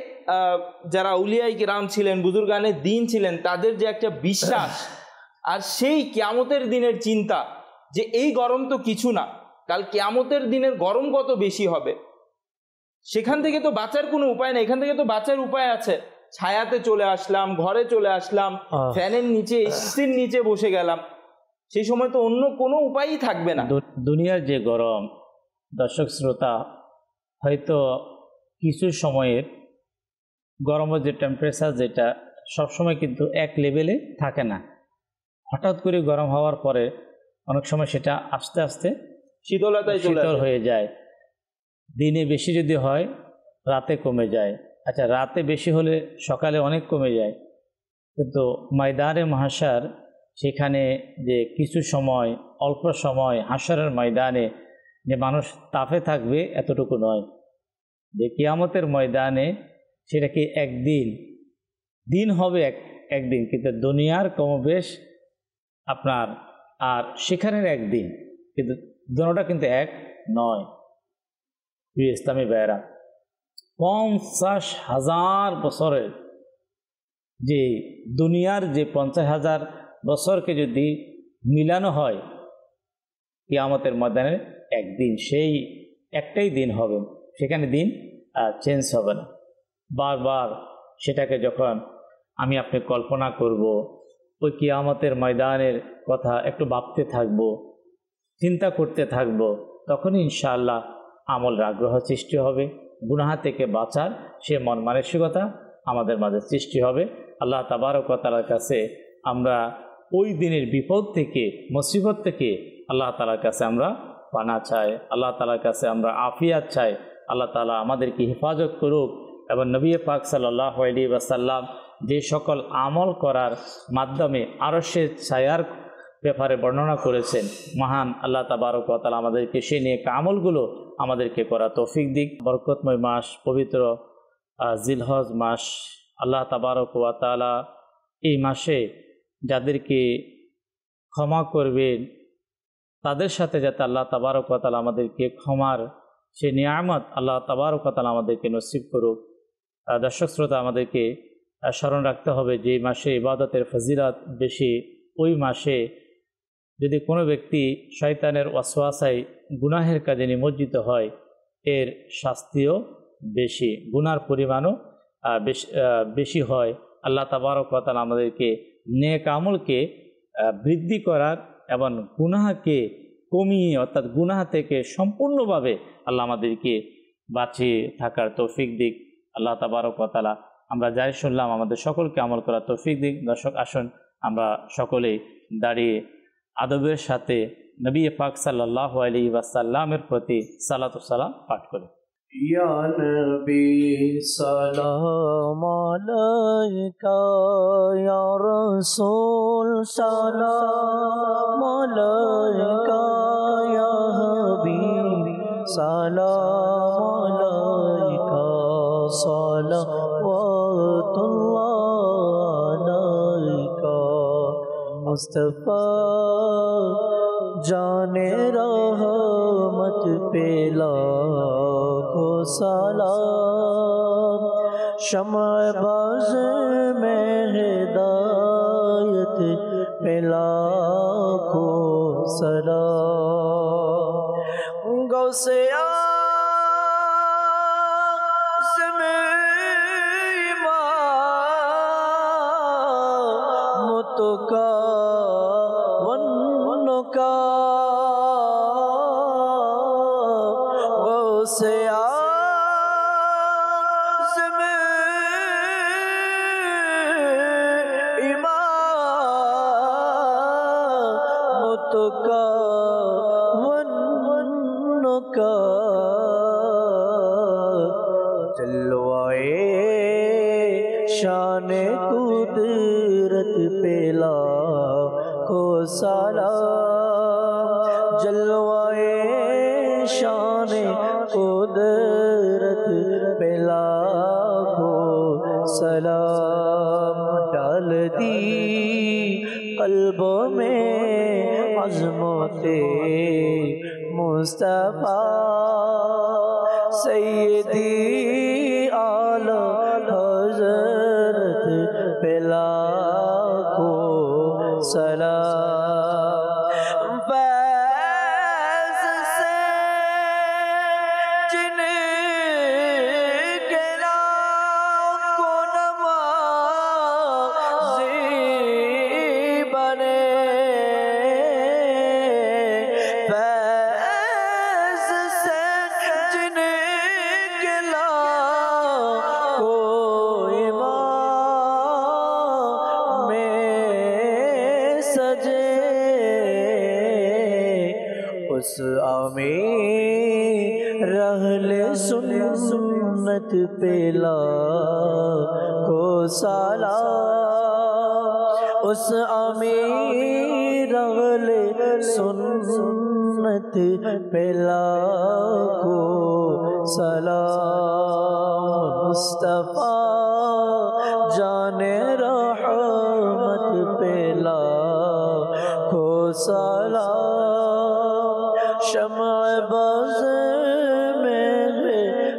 যারা আউলিয়ায়ে কিরাম ছিলেন, বুজুর্গানে দ্বীন ছিলেন, তাদের যে একটা বিশ্বাস আর সেই কিয়ামতের দিনের চিন্তা যে এই গরম তো কিছু না, কাল কিয়ামতের দিনের গরম কত বেশি হবে, সেখান থেকে তো বাঁচার কোনো উপায় নেই। এখান থেকে তো বাঁচার উপায় আছে, ছায়াতে চলে আসলাম, ঘরে চলে আসলাম, ফ্যানের নিচে, এসির নিচে বসে গেলাম, সেই সময় তো অন্য কোনো উপায়ই থাকবে না। দুনিয়ার যে গরম, দর্শক শ্রোতা, হয়তো কিছু সময়ের গরমের যে টেম্পারেচার যেটা সবসময় কিন্তু এক লেভেলে থাকে না। হঠাৎ করে গরম হওয়ার পরে অনেক সময় সেটা আস্তে আস্তে শীতল হয়ে যায়। দিনে বেশি যদি হয় রাতে কমে যায়। আচ্ছা, রাতে বেশি হলে সকালে অনেক কমে যায়। কিন্তু ময়দানে মাহশার, সেখানে যে কিছু সময়, অল্প সময় হাশরের ময়দানে যে মানুষ তাপে থাকবে এতটুকু নয়। যে কিয়ামতের ময়দানে সেটা কি দিন হবে একদিন, কিন্তু দুনিয়ার কমবেশ আপনার আর সেখানের একদিন, কিন্তু দুটোটা কিন্তু এক নয়। প্রিয় ইসলামী ভাইয়েরা, 50,000 বছরের যে দুনিয়ার যে 50,000 বছরকে যদি মিলানো হয় কিয়ামতের ময়দানে একদিন, সেই একটাই দিন হবে, সেখানে দিন চেঞ্জ হবে না। বারবার সেটাকে যখন আমি আপনি কল্পনা করব, ওই কিয়ামতের ময়দানের কথা একটু ভাবতে থাকব, চিন্তা করতে থাকব, তখনই ইনশাআল্লাহ আমল আগ্রহ সৃষ্টি হবে, গুনাহ থেকে বাঁচার সে মন মানসিকতা আমাদের মাঝে সৃষ্টি হবে। আল্লাহ তাবারক ওয়া তাআলার কাছে আমরা ওই দিনের বিপদ থেকে, মুসিবত থেকে আল্লাহ তাআলার কাছে আমরা পানা চাই, আল্লাহ তাআলার কাছে আমরা আফিয়াত চাই। আল্লাহ তাআলা আমাদেরকে হেফাজত করুক এবং নবী পাক সাল্লাল্লাহু আলাইহি ওয়াসাল্লাম যে সকল আমল করার মাধ্যমে আরশের ছায়ার ব্যাপারে বর্ণনা করেছেন, মহান আল্লাহ তাবারক ওয়া তাআলা আমাদেরকে সেই নিয়ে আমলগুলো আমাদেরকে করা তৌফিক দিক। বরকতময় মাস, পবিত্র জিলহজ মাস, আল্লাহ তাবারক ওয়া তাআলা এই মাসে যাদেরকে ক্ষমা করবেন তাদের সাথে যাতে আল্লাহ তাবারক ওয়া তাআলা আমাদেরকে ক্ষমার সে নিয়ামত আল্লাহ তাবারক ওয়া তাআলা আমাদেরকে নসিব করুক। দর্শক শ্রোতা, আমাদেরকে স্মরণ রাখতে হবে যে মাসে ইবাদতের ফজিলত বেশি, ওই মাসে যদি কোনো ব্যক্তি শয়তানের ওয়াসওয়াসায় গুনাহের কাজে নিমজ্জিত হয়, এর শাস্তিও বেশি, গুনার পরিমাণও বেশি হয়। আল্লাহ তাবারক ওয়া তাআলা আমাদেরকে নেক আমলকে বৃদ্ধি করার এবং গুনাহকে কমিয়ে অর্থাৎ গুনাহ থেকে সম্পূর্ণভাবে আল্লাহ আমাদেরকে বাঁচিয়ে থাকার তৌফিক দিক। আল্লাহ তাবারক ওয়া তাআলা আমরা যাই শুনলাম আমাদের সকলকে আমল করার তৌফিক দিক। দর্শক আসুন আমরা সকলেই দাঁড়িয়ে আদবের সাথে নবী পাক সাল্লাল্লাহু আলাইহি ওয়াসাল্লামের প্রতি সালাত ও সালাম পাঠ করি। या नबी सलाम अलैका या रसूल सलाम अलैका या हबीब सलाम अलैका सलावतुल्लाह अलैका मुस्तफा जाने रहमत पेला को सलाम शम्अ बाज़ में हिदायत पेला को सलाम गौसे आज़म इमाम मुतका वन्नुका गौसे आज़म इमाम मुतका वन्नुका जलवाए शान कुदरत पेला को सलाम जलवाए शान कुदरत पेला को सलाम डाल दी कल्बों में अज़मते मुस्तफ़ा सैयदी आला हज़रत पेला को सलाम फैज़ से जिनके लाखो नवाज़ी बने फैज़ से जिनके लाखो इमाम में सजे उस आमीर रहले सुन्नत पेला को सलाम उस आमीर रहले सुन्नत पेला को सलाम मुस्तफ़ा जाने रहमत पेला को सलाम शम्अ बाज़ में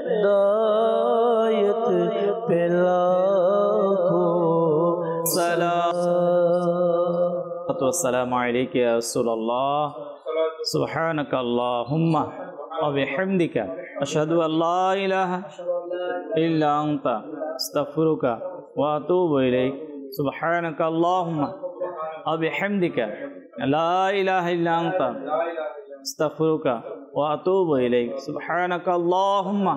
हिदायत पेला को सलाम अस्सलामु अलैका या रसूलल्लाह सुब्हानका अल्लाहुम्मा व बिहम्दिका अशहदु अल्ला इलाहा इल्ला अंता अस्तगफिरुका व अतूबु इलैक सुब्हानका अल्लाहुम्मा व बिहम्दिका ला इलाहा इल्ला अंता अस्तगफिरुका व अतूबु इलैक सुब्हानका अल्लाहुम्मा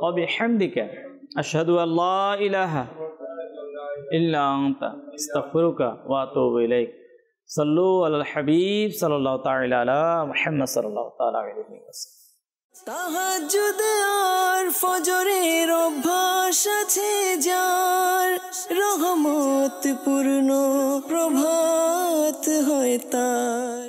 व बिहम्दिका अशहदु अल्ला इलाहा इल्ला अंता अस्तगफिरुका व अतूबु इलैक सल्लु अलल हबीब सल्लल्लाहु ताला अला मुहम्मद सल्लल्लाहु ताला अलैहि वसल्लम। তাহাজ্জুদ আর ফজরের অভ্যাস আছে যার রহমত পূর্ণ প্রভাত হয় তার।